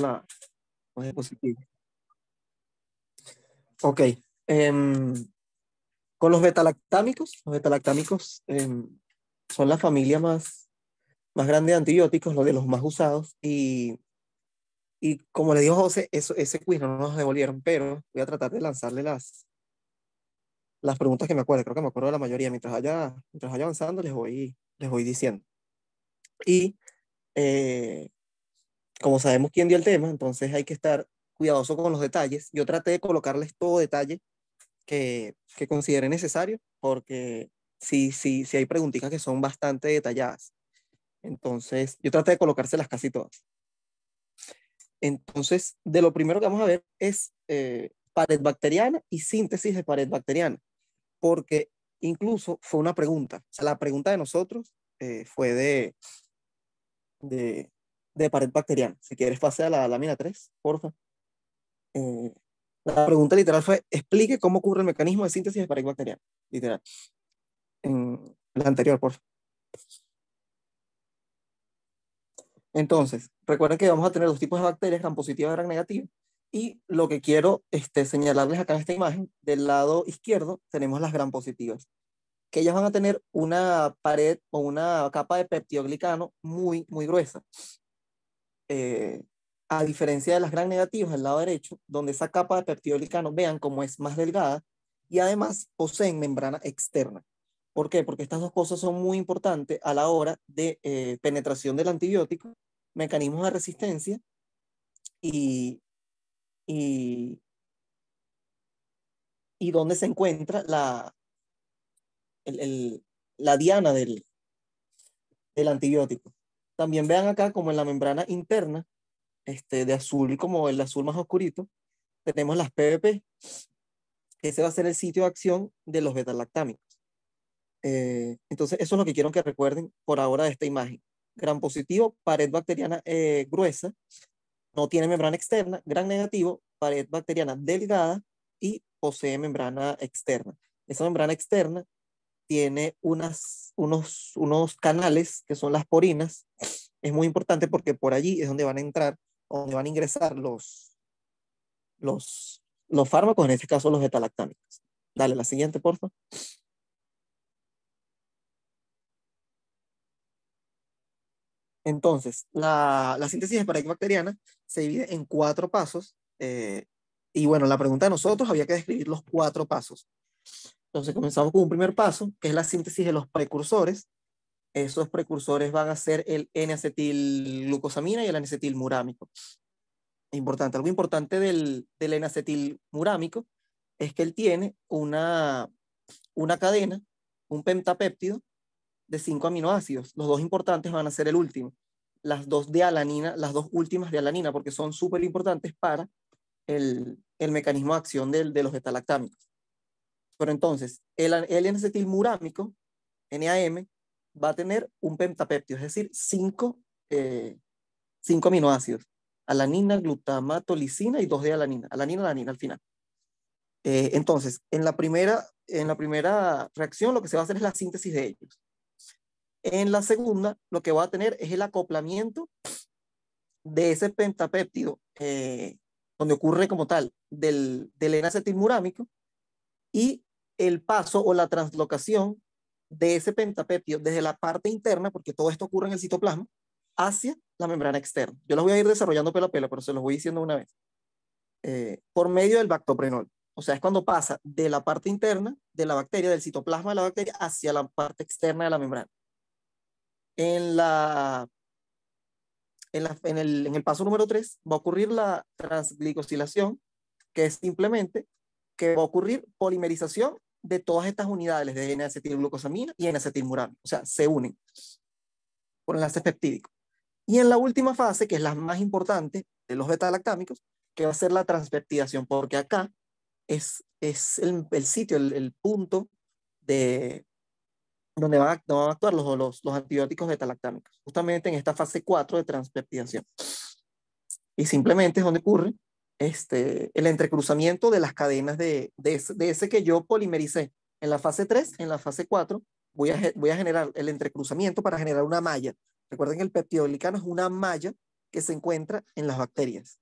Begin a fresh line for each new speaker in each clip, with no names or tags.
la diapositiva. Ok. Con los betalactámicos son la familia más grande de antibióticos, los de los más usados. Y como le dijo José, ese quiz no nos devolvieron, pero voy a tratar de lanzarle las preguntas que me acuerdo. Creo que me acuerdo de la mayoría. Mientras vaya avanzando, les voy diciendo. Y como sabemos quién dio el tema, entonces hay que estar cuidadoso con los detalles. Yo traté de colocarles todo detalle que considere necesario, porque sí hay preguntitas que son bastante detalladas. Entonces, yo traté de colocárselas casi todas. Entonces, de lo primero que vamos a ver es pared bacteriana y síntesis de pared bacteriana, porque incluso fue una pregunta. O sea, la pregunta de nosotros fue de pared bacteriana. Si quieres, pase a la lámina 3, porfa. La pregunta literal fue, explique cómo ocurre el mecanismo de síntesis de pared bacteriana. Literal. En la anterior, porfa. Entonces, recuerden que vamos a tener dos tipos de bacterias, gram positiva y gram negativa. Y lo que quiero señalarles acá en esta imagen, del lado izquierdo tenemos las gram positivas, que ellas van a tener una pared o una capa de peptidoglicano muy gruesa. A diferencia de las gram negativas del lado derecho, donde esa capa de peptidoglicano, vean cómo es más delgada y además poseen membrana externa. ¿Por qué? Porque estas dos cosas son muy importantes a la hora de penetración del antibiótico, mecanismos de resistencia y, y, y dónde se encuentra la diana del antibiótico. También vean acá como en la membrana interna, de azul, como el azul más oscurito, tenemos las PVP, que ese va a ser el sitio de acción de los betalactámicos. Entonces, eso es lo que quiero que recuerden por ahora de esta imagen. Gram positivo, pared bacteriana gruesa, no tiene membrana externa. Gram negativo, pared bacteriana delgada y posee membrana externa. Esa membrana externa tiene unos canales que son las porinas. Es muy importante porque por allí es donde van a entrar, donde van a ingresar los fármacos, en este caso los betalactámicos. Dale, la siguiente, por favor. Entonces, la síntesis de pared bacteriana se divide en 4 pasos. Y bueno, la pregunta de nosotros había que describir los 4 pasos. Entonces, comenzamos con un primer paso, que es la síntesis de los precursores. Esos precursores van a ser el N-acetilglucosamina y el N-acetilmurámico. Importante. Algo importante del N-acetilmurámico es que él tiene una cadena, un pentapéptido de 5 aminoácidos. Los dos importantes van a ser el último. Las dos de alanina, las dos últimas de alanina, porque son súper importantes para el mecanismo de acción de los betalactámicos. Pero entonces, el N-acetilmurámico, NAM, va a tener un pentapéptido, es decir, 5 aminoácidos. Alanina, glutamato, lisina y 2 de alanina. Alanina al final. Entonces, en la primera reacción, lo que se va a hacer es la síntesis de ellos. En la segunda, lo que va a tener es el acoplamiento de ese pentapéptido, donde ocurre como tal del N-acetilmurámico, y el paso o la translocación de ese pentapéptido desde la parte interna, porque todo esto ocurre en el citoplasma, hacia la membrana externa. Yo los voy a ir desarrollando pelo a pelo, pero se los voy diciendo una vez. Por medio del bactoprenol. O sea, es cuando pasa de la parte interna de la bacteria, del citoplasma de la bacteria, hacia la parte externa de la membrana. En el paso número 3 va a ocurrir la transglicosilación, que es simplemente que va a ocurrir polimerización de todas estas unidades de N-acetilglucosamina y N-acetilmurámico. O sea, se unen por enlaces peptídicos. Y en la última fase, que es la más importante de los betalactámicos, que va a ser la transpeptidación, porque acá es el sitio, el punto donde van a actuar los antibióticos betalactámicos, justamente en esta fase 4 de transpeptidación. Y simplemente es donde ocurre el entrecruzamiento de las cadenas de ese que yo polimericé en la fase 3, en la fase 4, voy a generar el entrecruzamiento para generar una malla. Recuerden que el peptidoglicano es una malla que se encuentra en las bacterias.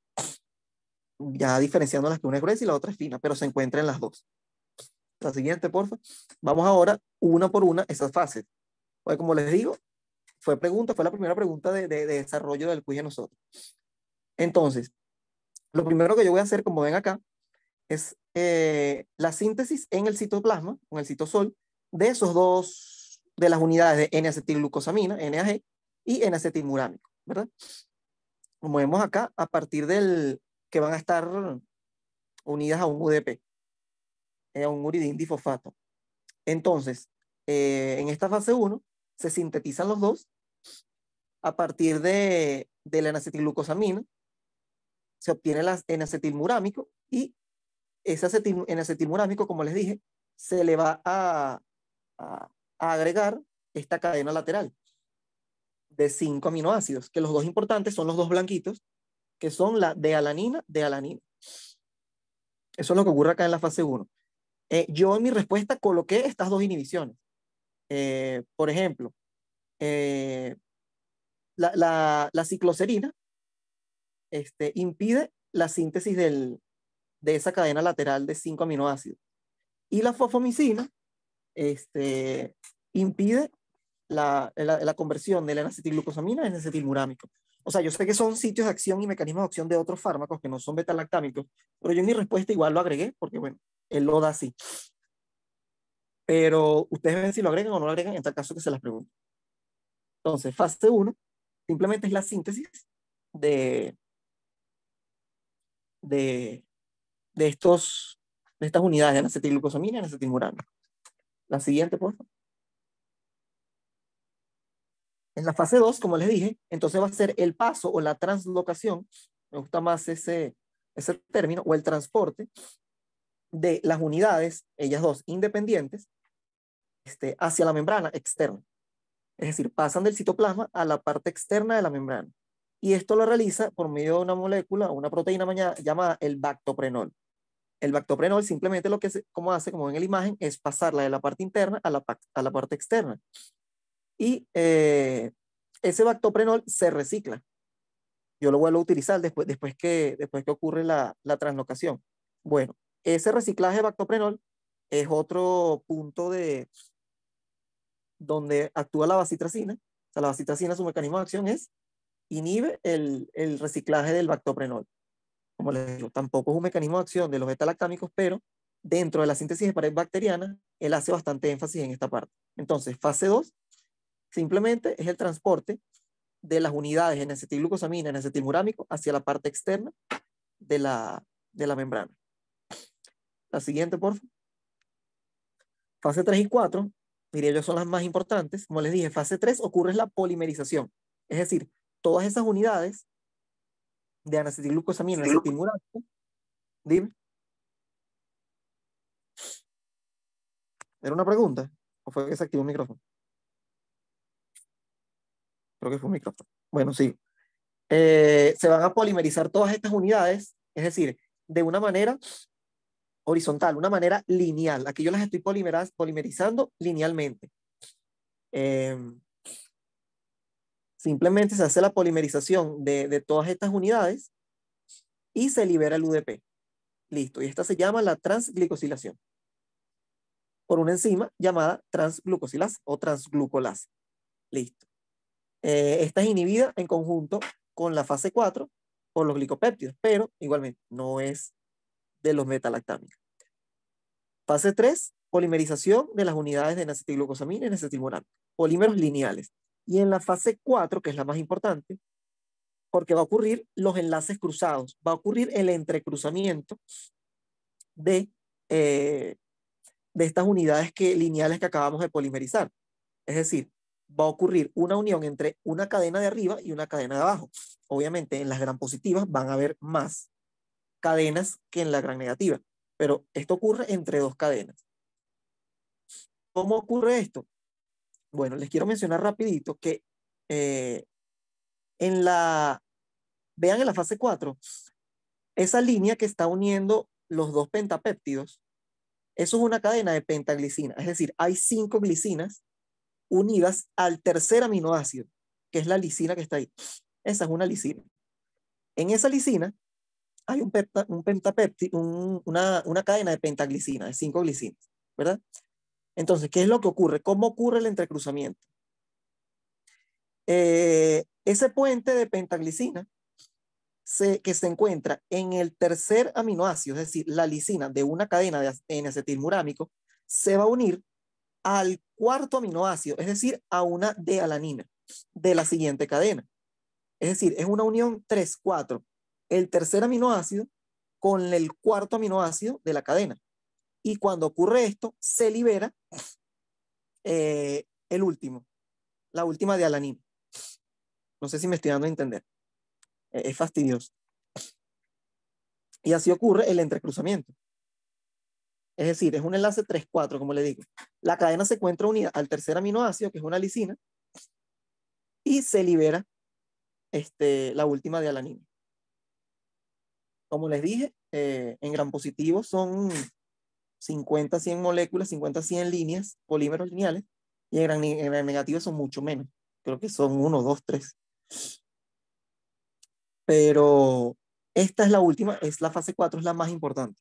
Ya diferenciando las que una es gruesa y la otra es fina, pero se encuentra en las dos. La siguiente, porfa. Vamos ahora, una por una, esas fases. Pues como les digo, fue la primera pregunta de desarrollo del quiz de nosotros. Entonces, lo primero que yo voy a hacer, como ven acá, es la síntesis en el citoplasma, con el citosol, de esos dos, de las unidades de N-acetilglucosamina, NAG, y N-acetilmurámico, ¿verdad? Como vemos acá, a partir del que van a estar unidas a un UDP, a un uridín difosfato. Entonces, en esta fase 1, se sintetizan los dos a partir de la N-acetilglucosamina, se obtiene el N-acetilmurámico y ese N-acetilmurámico, como les dije, se le va a agregar esta cadena lateral de 5 aminoácidos, que los dos importantes son los dos blanquitos, que son la dealanina. Eso es lo que ocurre acá en la fase 1. Yo en mi respuesta coloqué estas dos inhibiciones. Por ejemplo, la cicloserina impide la síntesis de esa cadena lateral de 5 aminoácidos. Y la fosfomicina impide la conversión de la N-acetilglucosamina en acetilmurámico. O sea, yo sé que son sitios de acción y mecanismos de acción de otros fármacos que no son beta-lactámicos, pero yo en mi respuesta igual lo agregué porque, bueno, él lo da así. Pero ustedes ven si lo agregan o no lo agregan en tal caso que se las pregunto. Entonces, fase 1 simplemente es la síntesis de, de, de estas unidades de acetilglucosamina y acetilmurámico. La siguiente, por favor. En la fase 2, como les dije, entonces va a ser el paso o la translocación, me gusta más ese término, o el transporte de las unidades, ellas dos independientes, hacia la membrana externa. Es decir, pasan del citoplasma a la parte externa de la membrana. Y esto lo realiza por medio de una molécula o una proteína llamada el bactoprenol. El bactoprenol simplemente lo que como ven en la imagen, es pasarla de la parte interna a la parte externa. Y ese bactoprenol se recicla. Yo lo vuelvo a utilizar después que ocurre la translocación. Bueno, ese reciclaje de bactoprenol es otro punto donde actúa la bacitracina. O sea, la bacitracina, su mecanismo de acción inhibe el reciclaje del bactoprenol. Como les digo, tampoco es un mecanismo de acción de los beta-lactámicos, pero dentro de la síntesis de pared bacteriana, él hace bastante énfasis en esta parte. Entonces, fase 2 simplemente es el transporte de las unidades en acetilglucosamina, en acetilmurámico, hacia la parte externa de la membrana. La siguiente, por favor. Fase 3 y 4, diría yo, son las más importantes. Como les dije, fase 3 ocurre la polimerización. Es decir, todas esas unidades de N-acetilglucosamina, acetilmurámico, dime. ¿Era una pregunta? ¿O fue que se activó el micrófono? Creo que fue un micrófono. Bueno, sí. Se van a polimerizar todas estas unidades, es decir, de una manera horizontal, una manera lineal. Aquí yo las estoy polimerizando linealmente. Simplemente se hace la polimerización de todas estas unidades y se libera el UDP. Listo. Y esta se llama la transglicosilación por una enzima llamada transglucosilasa o transglucolasa. Listo. Esta es inhibida en conjunto con la fase 4 por los glicopéptidos, pero igualmente no es de los beta-lactámicos. Fase 3, polimerización de las unidades de N-acetilglucosamina y N-acetilmurámico, polímeros lineales. Y en la fase 4, que es la más importante, porque va a ocurrir los enlaces cruzados, va a ocurrir el entrecruzamiento de estas unidades lineales que acabamos de polimerizar. Es decir, va a ocurrir una unión entre una cadena de arriba y una cadena de abajo. Obviamente en las gram positivas van a haber más cadenas que en la gram negativa, pero esto ocurre entre dos cadenas. ¿Cómo ocurre esto? Bueno, les quiero mencionar rapidito que vean en la fase 4, esa línea que está uniendo los dos pentapéptidos, eso es una cadena de pentaglicina, es decir, hay 5 glicinas unidas al tercer aminoácido, que es la lisina que está ahí. Esa es una lisina. En esa lisina hay un pentapéptido, una cadena de pentaglicina, de 5 glicinas, ¿verdad? Entonces, ¿qué es lo que ocurre? ¿Cómo ocurre el entrecruzamiento? Ese puente de pentaglicina que se encuentra en el tercer aminoácido, es decir, la lisina de una cadena de N-acetilmurámico, se va a unir al cuarto aminoácido, es decir, a una D-alanina de la siguiente cadena. Es decir, es una unión 3-4. El tercer aminoácido con el cuarto aminoácido de la cadena. Y cuando ocurre esto, se libera el último, la última de alanina. No sé si me estoy dando a entender. Es fastidioso. Y así ocurre el entrecruzamiento. Es decir, es un enlace 3-4, como le digo. La cadena se encuentra unida al tercer aminoácido, que es una lisina, y se libera la última de alanina. Como les dije, en gram positivo son 50-100 moléculas, 50-100 líneas, polímeros lineales, y en gran negativo son mucho menos. Creo que son 1, 2, 3. Pero esta es la última, es la fase 4, es la más importante.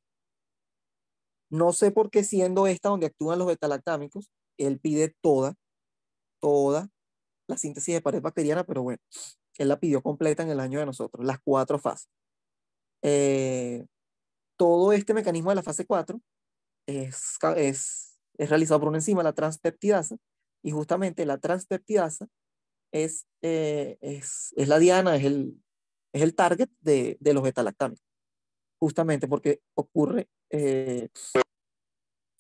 No sé por qué, siendo esta donde actúan los betalactámicos, él pide toda la síntesis de pared bacteriana, pero bueno, él la pidió completa en el año de nosotros, las 4 fases. Todo este mecanismo de la fase 4 es realizado por una enzima, la transpeptidasa, y justamente la transpeptidasa es la diana, es el target de los betalactámicos, justamente porque ocurre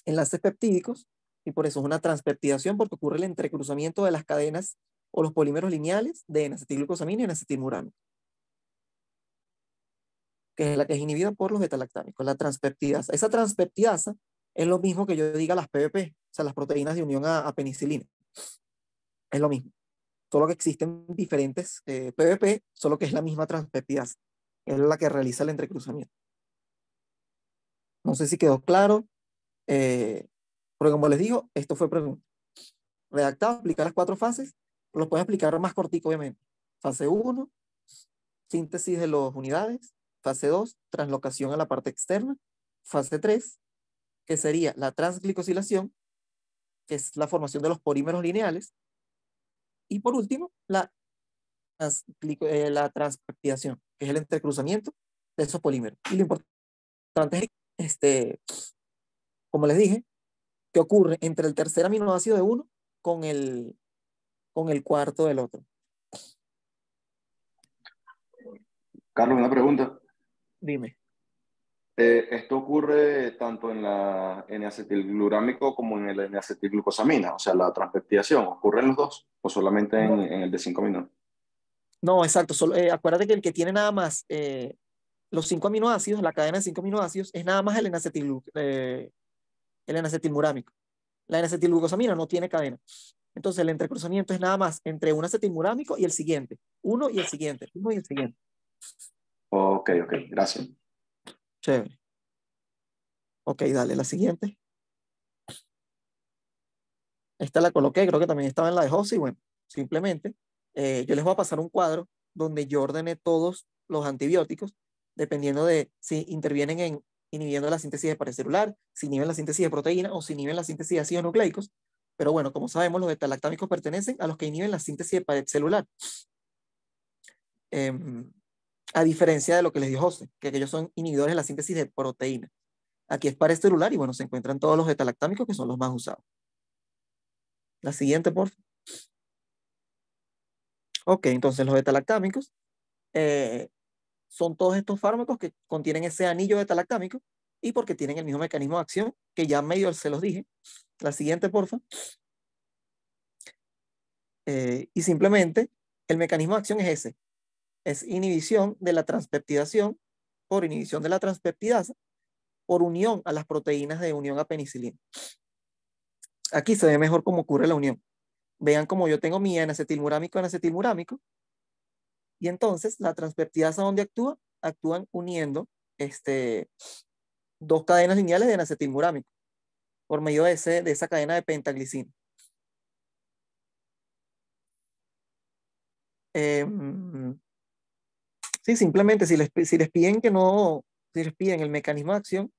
enlaces peptídicos, y por eso es una transpeptidación, porque ocurre el entrecruzamiento de las cadenas o los polímeros lineales de N-acetilglucosamina y N-acetilmurámico, que es la que es inhibida por los betalactámicos, la transpeptidasa. Esa transpeptidasa es lo mismo que yo diga las PBP, o sea, las proteínas de unión a penicilina. Es lo mismo. Solo que existen diferentes PBP, solo que es la misma transpeptidasa. Es la que realiza el entrecruzamiento. No sé si quedó claro, porque como les digo, esto fue pregunta. Redactado, explicar las 4 fases, lo puedes explicar más cortico, obviamente. Fase 1, síntesis de las unidades. Fase 2, translocación a la parte externa. Fase 3, que sería la transglicosilación, que es la formación de los polímeros lineales. Y por último, la transpeptidación, que es el entrecruzamiento de esos polímeros. Y lo importante es, como les dije, que ocurre entre el tercer aminoácido de uno con el cuarto del otro.
Carlos, una pregunta.
Dime.
Esto ocurre tanto en la N-acetilglurámico como en el N-acetilglucosamina, o sea, la transpeptidación. ¿Ocurre en los dos o solamente
No,
en el de 5 minutos?
no, exacto. Solo, acuérdate que el que tiene nada más los 5 aminoácidos, la cadena de 5 aminoácidos, es nada más el N-acetilmurámico. La N-acetilglucosamina no tiene cadena. Entonces el entrecruzamiento es nada más entre un acetilmurámico y el siguiente. Uno y el siguiente. Uno y el siguiente.
Ok, ok, gracias.
Chévere. Ok, dale, la siguiente. Esta la coloqué, creo que también estaba en la de José. Y bueno, simplemente yo les voy a pasar un cuadro donde yo ordené todos los antibióticos, dependiendo de si intervienen en inhibiendo la síntesis de pared celular, si inhiben la síntesis de proteína o si inhiben la síntesis de ácidos nucleicos. Pero bueno, como sabemos, los betalactámicos pertenecen a los que inhiben la síntesis de pared celular. A diferencia de lo que les dijo José, que ellos son inhibidores de la síntesis de proteína. Aquí es pared celular y bueno, se encuentran todos los betalactámicos que son los más usados. La siguiente, por favor. Ok, entonces los betalactámicos son todos estos fármacos que contienen ese anillo betalactámico y porque tienen el mismo mecanismo de acción que ya medio se los dije. La siguiente, porfa. Y simplemente el mecanismo de acción es ese. Es inhibición de la transpeptidación por inhibición de la transpeptidasa por unión a las proteínas de unión a penicilina. Aquí se ve mejor cómo ocurre la unión. Vean como yo tengo mi N-acetilmurámico, y entonces la transpeptidasa donde actúan uniendo dos cadenas lineales de N-acetilmurámico por medio de esa cadena de pentaglicina. Sí, simplemente si les piden que no, si les piden el mecanismo de acción,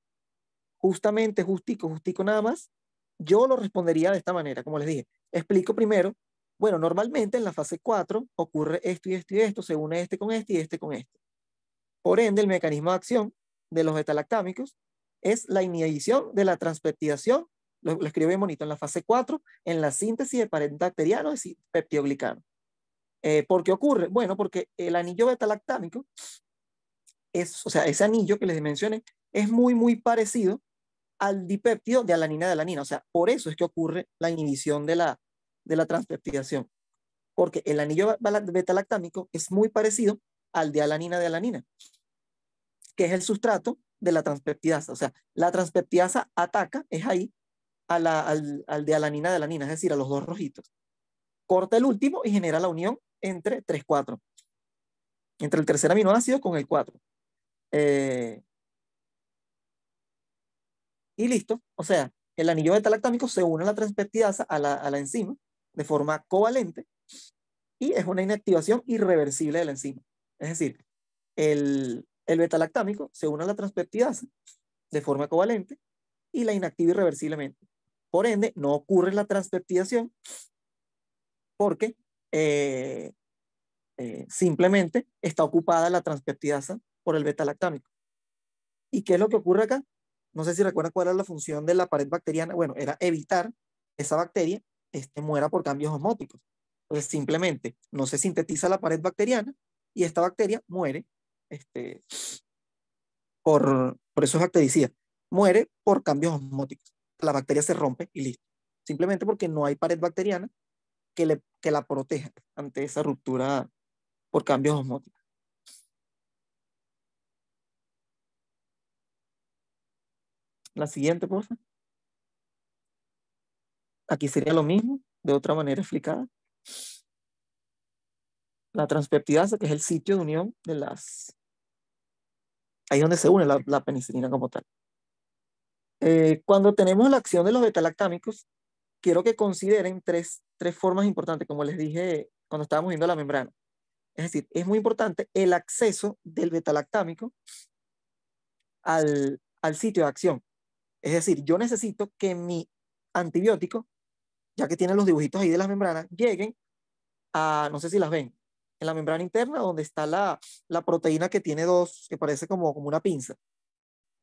justamente, justico nada más, yo lo respondería de esta manera, como les dije. Explico primero, bueno, normalmente en la fase 4 ocurre esto y esto y esto, se une este con este y este con este. Por ende, el mecanismo de acción de los betalactámicos es la inhibición de la transpeptidación, lo escribo bien bonito, en la fase 4, en la síntesis de pared bacteriano de peptidoglicano. ¿Por qué ocurre? Bueno, porque el anillo betalactámico es, o sea, ese anillo que les mencioné, es muy parecido al dipéptido de alanina de alanina. O sea, por eso es que ocurre la inhibición de la transpeptidación. Porque el anillo betalactámico es muy parecido al de alanina, que es el sustrato de la transpeptidasa. O sea, la transpeptidasa ataca, es ahí, al de alanina, es decir, a los dos rojitos. Corta el último y genera la unión entre 3,4, entre el tercer aminoácido con el 4. Y listo. O sea, el anillo betalactámico se une a la transpeptidasa, a la enzima, de forma covalente, y es una inactivación irreversible de la enzima. Es decir, el betalactámico se une a la transpeptidasa de forma covalente y la inactiva irreversiblemente. Por ende, no ocurre la transpeptidación porque simplemente está ocupada la transpeptidasa por el betalactámico. ¿Y qué es lo que ocurre acá? No sé si recuerdan cuál era la función de la pared bacteriana. Bueno, era evitar esa bacteria muera por cambios osmóticos. Entonces, simplemente no se sintetiza la pared bacteriana y esta bacteria muere por eso es bactericida. Muere por cambios osmóticos. La bacteria se rompe y listo. Simplemente porque no hay pared bacteriana que la proteja ante esa ruptura por cambios osmóticos. La siguiente, por favor. Aquí sería lo mismo, de otra manera explicada. La transpeptidasa, que es el sitio de unión de las... Ahí es donde se une la penicilina como tal. Cuando tenemos la acción de los betalactámicos, quiero que consideren tres formas importantes, como les dije cuando estábamos viendo la membrana. Es decir, es muy importante el acceso del betalactámico al sitio de acción. Es decir, yo necesito que mi antibiótico, ya que tiene los dibujitos ahí de las membranas, lleguen a, no sé si las ven, en la membrana interna donde está la proteína que tiene dos, que parece como una pinza.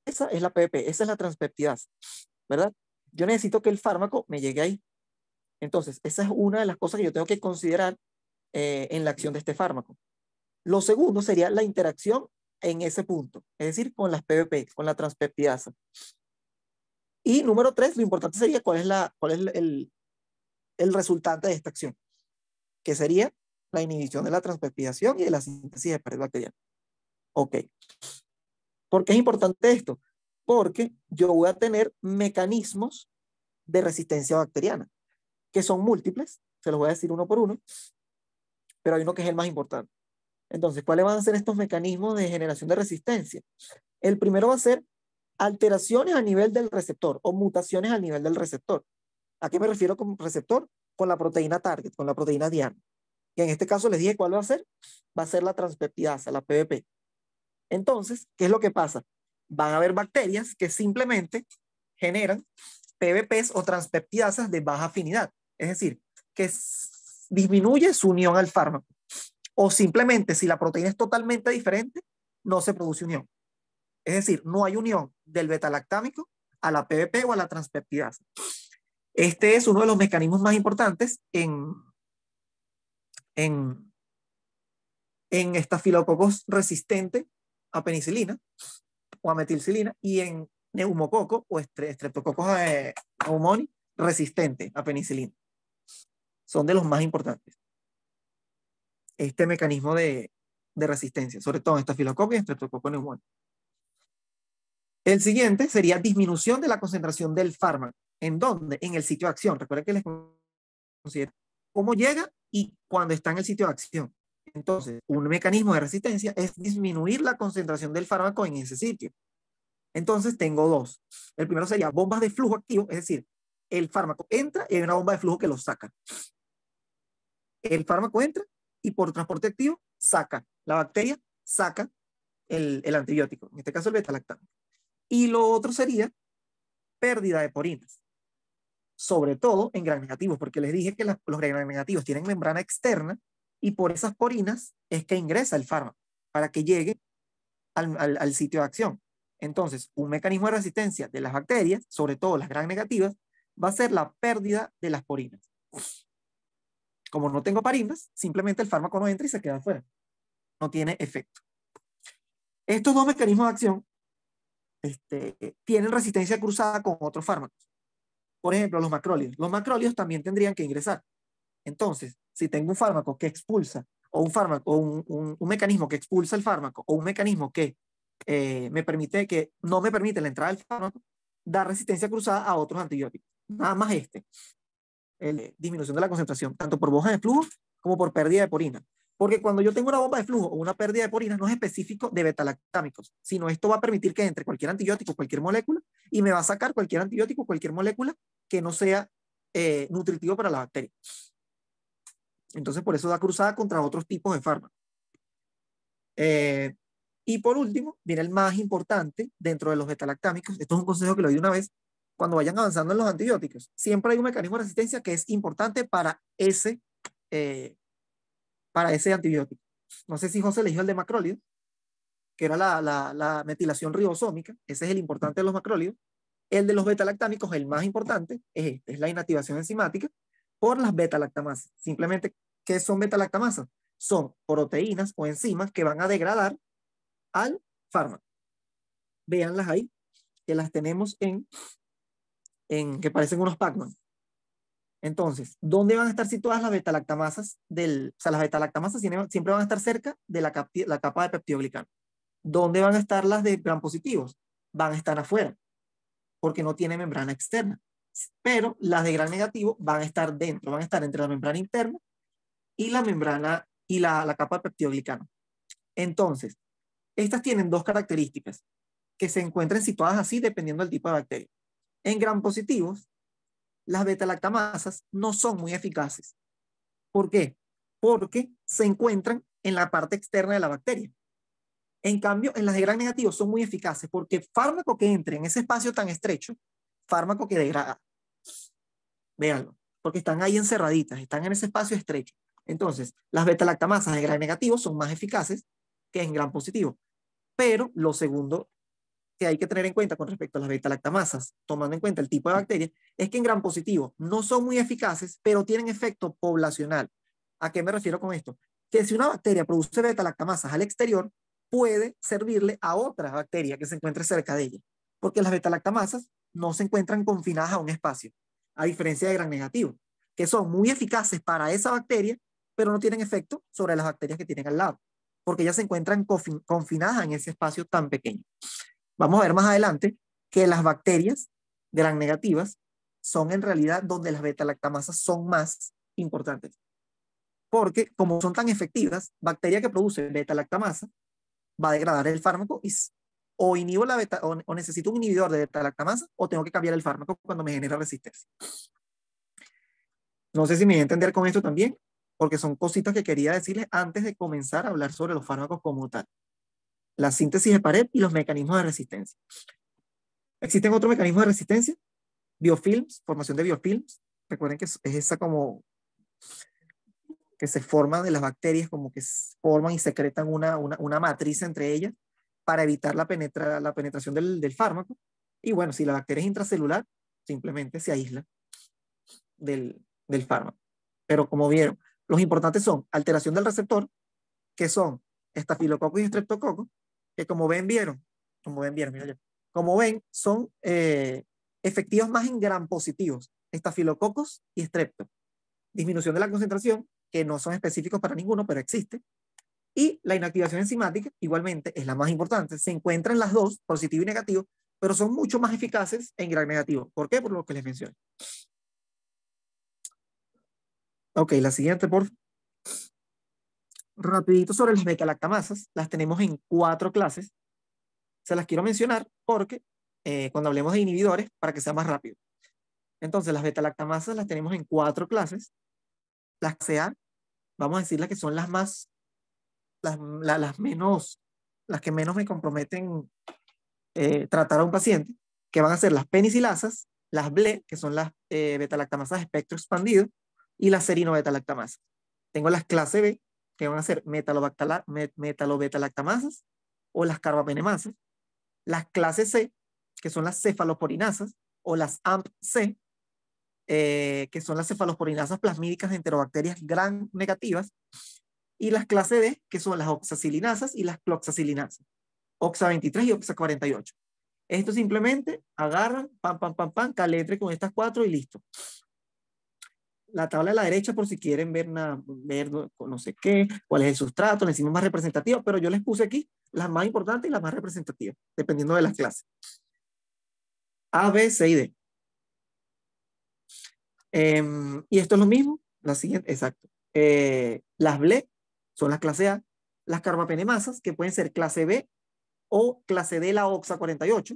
Esa es la PPP, esa es la transpeptidasa, ¿verdad? Yo necesito que el fármaco me llegue ahí. Entonces, esa es una de las cosas que yo tengo que considerar en la acción de este fármaco. Lo segundo sería la interacción en ese punto, es decir, con las PPP, con la transpeptidasa. Y número 3, lo importante sería cuál es el resultante de esta acción, que sería la inhibición de la transpeptidación y de la síntesis de pared bacteriana. Ok. ¿Por qué es importante esto? Porque yo voy a tener mecanismos de resistencia bacteriana, que son múltiples, se los voy a decir uno por uno, pero hay uno que es el más importante. Entonces, ¿cuáles van a ser estos mecanismos de generación de resistencia? El primero va a ser alteraciones a nivel del receptor o mutaciones a nivel del receptor. ¿A qué me refiero con receptor? Con la proteína target, con la proteína diana. Y en este caso les dije cuál va a ser. Va a ser la transpeptidasa, la PBP. Entonces, ¿qué es lo que pasa? Van a haber bacterias que simplemente generan PBPs o transpeptidasas de baja afinidad. Es decir, que disminuye su unión al fármaco. O simplemente, si la proteína es totalmente diferente, no se produce unión. Es decir, no hay unión del betalactámico a la PBP o a la transpeptidasa. Este es uno de los mecanismos más importantes en estafilococos resistente a penicilina o a metilcilina y en neumococo o streptococos pneumoniae resistente a penicilina. Son de los más importantes. Este mecanismo de resistencia, sobre todo en estafilococo y streptococo pneumoniae. El siguiente sería disminución de la concentración del fármaco. ¿En dónde? En el sitio de acción. Recuerden que les considero cómo llega y cuando está en el sitio de acción. Entonces, un mecanismo de resistencia es disminuir la concentración del fármaco en ese sitio. Entonces, tengo dos. El primero sería bombas de flujo activo, es decir, el fármaco entra y hay una bomba de flujo que lo saca. El fármaco entra y por transporte activo saca. La bacteria saca el antibiótico, en este caso el beta-lactam. Y lo otro sería pérdida de porinas, sobre todo en gram negativos, porque les dije que los gram negativos tienen membrana externa y por esas porinas es que ingresa el fármaco para que llegue al sitio de acción. Entonces, un mecanismo de resistencia de las bacterias, sobre todo las gram negativas, va a ser la pérdida de las porinas. Como no tengo parinas, simplemente el fármaco no entra y se queda afuera. No tiene efecto. Estos dos mecanismos de acción tienen resistencia cruzada con otros fármacos. Por ejemplo, los macrólidos. Los macrólidos también tendrían que ingresar. Entonces, si tengo un fármaco que expulsa, o un fármaco, o un mecanismo que expulsa el fármaco, o un mecanismo que no me permite la entrada del fármaco, da resistencia cruzada a otros antibióticos. Nada más disminución de la concentración, tanto por bomba de flujo como por pérdida de porina. Porque cuando yo tengo una bomba de flujo o una pérdida de porina no es específico de beta-lactámicos, sino esto va a permitir que entre cualquier antibiótico, cualquier molécula, y me va a sacar cualquier antibiótico, cualquier molécula que no sea nutritivo para la bacteria. Entonces, por eso da cruzada contra otros tipos de fármacos. Y por último, viene el más importante dentro de los beta-lactámicos. Esto es un consejo que lo di una vez. Cuando vayan avanzando en los antibióticos, siempre hay un mecanismo de resistencia que es importante para ese antibiótico. No sé si José le dijo el de macrólido, que era la metilación ribosómica. Ese es el importante de los macrólidos. El de los beta-lactámicos, el más importante, es la inactivación enzimática por las beta-lactamasas. Simplemente, ¿qué son beta-lactamasas? Son proteínas o enzimas que van a degradar al fármaco. Véanlas ahí, que las tenemos que parecen unos Pac-Man. Entonces, ¿dónde van a estar situadas las beta-lactamasas? O sea, las beta-lactamasas siempre van a estar cerca de la capa de peptidoglicano. ¿Dónde van a estar las de gram positivos? Van a estar afuera, porque no tiene membrana externa. Pero las de gram negativo van a estar dentro, van a estar entre la membrana interna y la membrana y la capa de peptidoglicano. Entonces, estas tienen dos características que se encuentran situadas así dependiendo del tipo de bacteria. En gram positivos, las beta-lactamasas no son muy eficaces. ¿Por qué? Porque se encuentran en la parte externa de la bacteria. En cambio, en las de gram negativo son muy eficaces porque fármaco que entre en ese espacio tan estrecho, fármaco que degrada. Véanlo, porque están ahí encerraditas, están en ese espacio estrecho. Entonces, las beta-lactamasas de gram negativo son más eficaces que en gram positivo. Pero lo segundo que hay que tener en cuenta con respecto a las beta-lactamasas, tomando en cuenta el tipo de bacteria, es que en gram positivo no son muy eficaces, pero tienen efecto poblacional. ¿A qué me refiero con esto? Que si una bacteria produce beta-lactamasas al exterior, puede servirle a otra bacteria que se encuentre cerca de ella, porque las beta-lactamasas no se encuentran confinadas a un espacio, a diferencia de gram negativo, que son muy eficaces para esa bacteria, pero no tienen efecto sobre las bacterias que tienen al lado, porque ellas se encuentran confinadas en ese espacio tan pequeño. Vamos a ver más adelante que las bacterias gram negativas son en realidad donde las beta-lactamasas son más importantes. Porque como son tan efectivas, bacteria que produce beta-lactamasa va a degradar el fármaco y o inhibo o necesito un inhibidor de beta-lactamasa o tengo que cambiar el fármaco cuando me genera resistencia. No sé si me voy a entender con esto también, porque son cositas que quería decirles antes de comenzar a hablar sobre los fármacos como tal. La síntesis de pared y los mecanismos de resistencia. ¿Existen otros mecanismos de resistencia? Biofilms, formación de biofilms. Recuerden que es esa como que se forma de las bacterias, como que forman y secretan una matriz entre ellas para evitar la penetración del fármaco. Y bueno, si la bacteria es intracelular, simplemente se aísla del fármaco. Pero como vieron, los importantes son alteración del receptor, que son estafilococos y estreptococos, que como ven, mira, como ven, son efectivos más en gram positivos, estafilococos y estrepto. Disminución de la concentración, que no son específicos para ninguno, pero existe. Y la inactivación enzimática, igualmente, es la más importante. Se encuentran las dos, positivo y negativo, pero son mucho más eficaces en gram negativo. ¿Por qué? Por lo que les mencioné. Ok, la siguiente, por favor. Rapidito sobre las beta-lactamasas, las tenemos en 4 clases. Se las quiero mencionar porque cuando hablemos de inhibidores, para que sea más rápido. Entonces, las beta-lactamasas las tenemos en 4 clases. Las clase A, vamos a decir las que son las más las que menos me comprometen tratar a un paciente, que van a ser las penicilasas, las BLE, que son las beta-lactamasas de espectro expandido, y las serino-beta-lactamasas. Tengo las clase B, que van a ser metalobeta-lactamasas o las carbapenemasas. Las clase C, que son las cefalosporinasas o las AMP-C, que son las cefalosporinasas plasmídicas de enterobacterias gram negativas. Y las clase D, que son las oxacilinasas y las cloxacilinasas. OXA 23 y OXA 48. Esto simplemente agarran, caletre con estas 4 y listo. La tabla de la derecha por si quieren ver no sé qué, cuál es el sustrato, la enzima más representativa, pero yo les puse aquí las más importantes y las más representativas, dependiendo de las clases. A, B, C y D. Y esto es lo mismo, la siguiente, exacto. Las BLE son las clase A, las carbapenemasas, que pueden ser clase B o clase D, la OXA 48,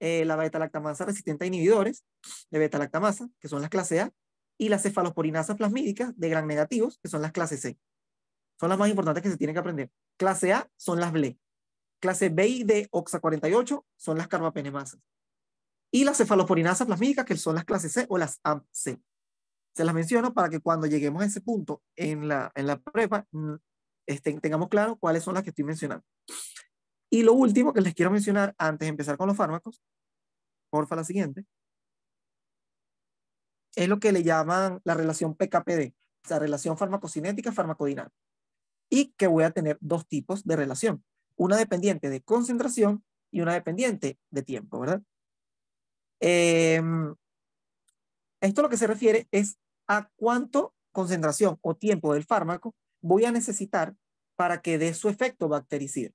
la beta-lactamasa resistente a inhibidores de beta-lactamasa, que son las clase A, y las cefalosporinasas plasmídicas de gram negativos, que son las clase C. Son las más importantes que se tienen que aprender. Clase A son las BLE. Clase B y D, OXA 48, son las carbapenemasas. Y las cefalosporinasas plasmídicas, que son las clase C o las AMP-C. Se las menciono para que cuando lleguemos a ese punto en la prueba, tengamos claro cuáles son las que estoy mencionando. Y lo último que les quiero mencionar antes de empezar con los fármacos, porfa la siguiente, es lo que le llaman la relación PKPD, o sea, relación farmacocinética farmacodinámica. Y que voy a tener dos tipos de relación, una dependiente de concentración y una dependiente de tiempo, ¿verdad? Esto lo que se refiere es a cuánto concentración o tiempo del fármaco voy a necesitar para que dé su efecto bactericida.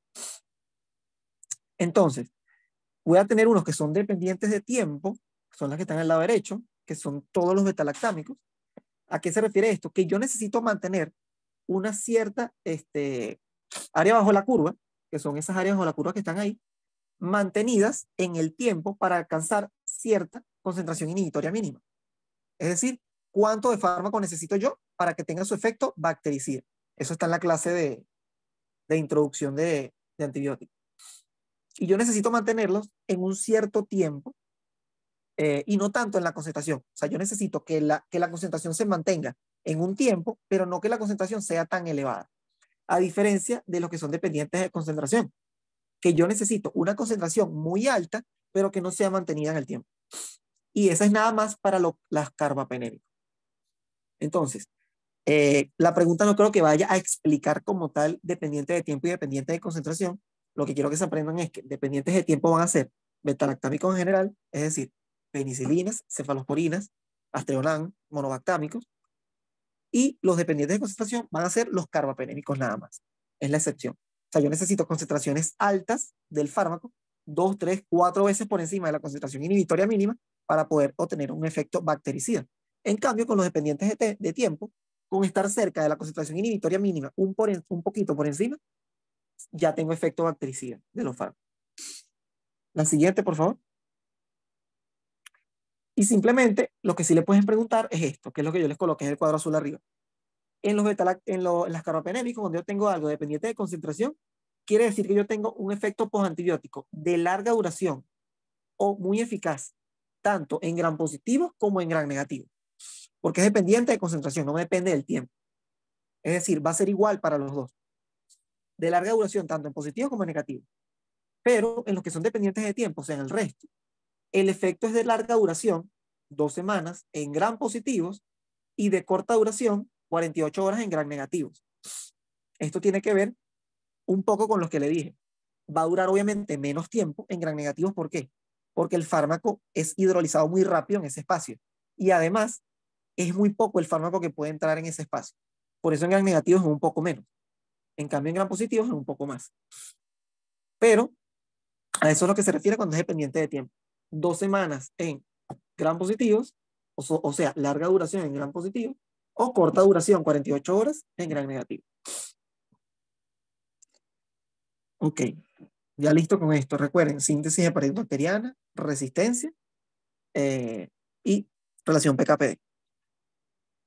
Entonces, voy a tener unos que son dependientes de tiempo, son las que están al lado derecho, que son todos los betalactámicos. ¿A qué se refiere esto? Que yo necesito mantener una cierta área bajo la curva, que son esas áreas bajo la curva que están ahí, mantenidas en el tiempo para alcanzar cierta concentración inhibitoria mínima. Es decir, ¿cuánto de fármaco necesito yo para que tenga su efecto bactericida? Eso está en la clase de introducción de antibióticos. Y yo necesito mantenerlos en un cierto tiempo y no tanto en la concentración. O sea, yo necesito que la concentración se mantenga en un tiempo, pero no que la concentración sea tan elevada. A diferencia de los que son dependientes de concentración, que yo necesito una concentración muy alta, pero que no sea mantenida en el tiempo. Y esa es nada más para las carbapenémicos. Entonces, la pregunta no creo que vaya a explicar como tal dependiente de tiempo y dependiente de concentración. Lo que quiero que se aprendan es que dependientes de tiempo van a ser betalactámicos en general, es decir, penicilinas, cefalosporinas, astreonam, monobactámicos, y los dependientes de concentración van a ser los carbapenémicos nada más. Es la excepción. O sea, yo necesito concentraciones altas del fármaco, 2, 3, 4 veces por encima de la concentración inhibitoria mínima para poder obtener un efecto bactericida. En cambio, con los dependientes de tiempo, con estar cerca de la concentración inhibitoria mínima, un poquito por encima, ya tengo efecto bactericida de los fármacos. La siguiente, por favor. Y simplemente lo que sí le pueden preguntar es esto, que es lo que yo les coloqué en el cuadro azul arriba. En las carbapenémicos, cuando yo tengo algo dependiente de concentración, quiere decir que yo tengo un efecto postantibiótico de larga duración o muy eficaz, tanto en gram positivo como en gram negativo, porque es dependiente de concentración, no me depende del tiempo. Es decir, va a ser igual para los dos. De larga duración, tanto en positivo como en negativo. Pero en los que son dependientes de tiempo, o sea, en el resto, el efecto es de larga duración, 2 semanas, en gram positivos, y de corta duración, 48 horas en gram negativos. Esto tiene que ver un poco con lo que le dije. Va a durar obviamente menos tiempo en gram negativos. ¿Por qué? Porque el fármaco es hidrolizado muy rápido en ese espacio. Y además, es muy poco el fármaco que puede entrar en ese espacio. Por eso en gram negativos es un poco menos. En cambio, en gram positivos es un poco más. Pero a eso es lo que se refiere cuando es dependiente de tiempo. 2 semanas en gram positivos, o sea, larga duración en gram positivo, o corta duración, 48 horas en gram negativo. Ok, ya listo con esto. Recuerden, síntesis de pared bacteriana, resistencia y relación PKPD.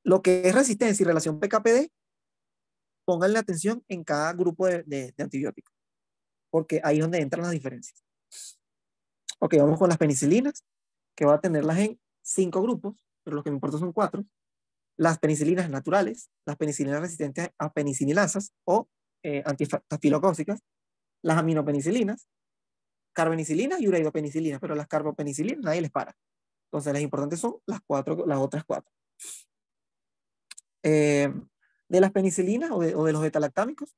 Lo que es resistencia y relación PKPD pónganle atención en cada grupo de antibióticos, porque ahí es donde entran las diferencias. Ok, vamos con las penicilinas, que va a tenerlas en 5 grupos, pero lo que me importa son 4. Las penicilinas naturales, las penicilinas resistentes a penicilinasas o antiestafilocócicas, las aminopenicilinas, carbenicilinas y uridopenicilinas, pero las carbopenicilinas nadie les para. Entonces las importantes son las otras 4. De las penicilinas o de los betalactámicos,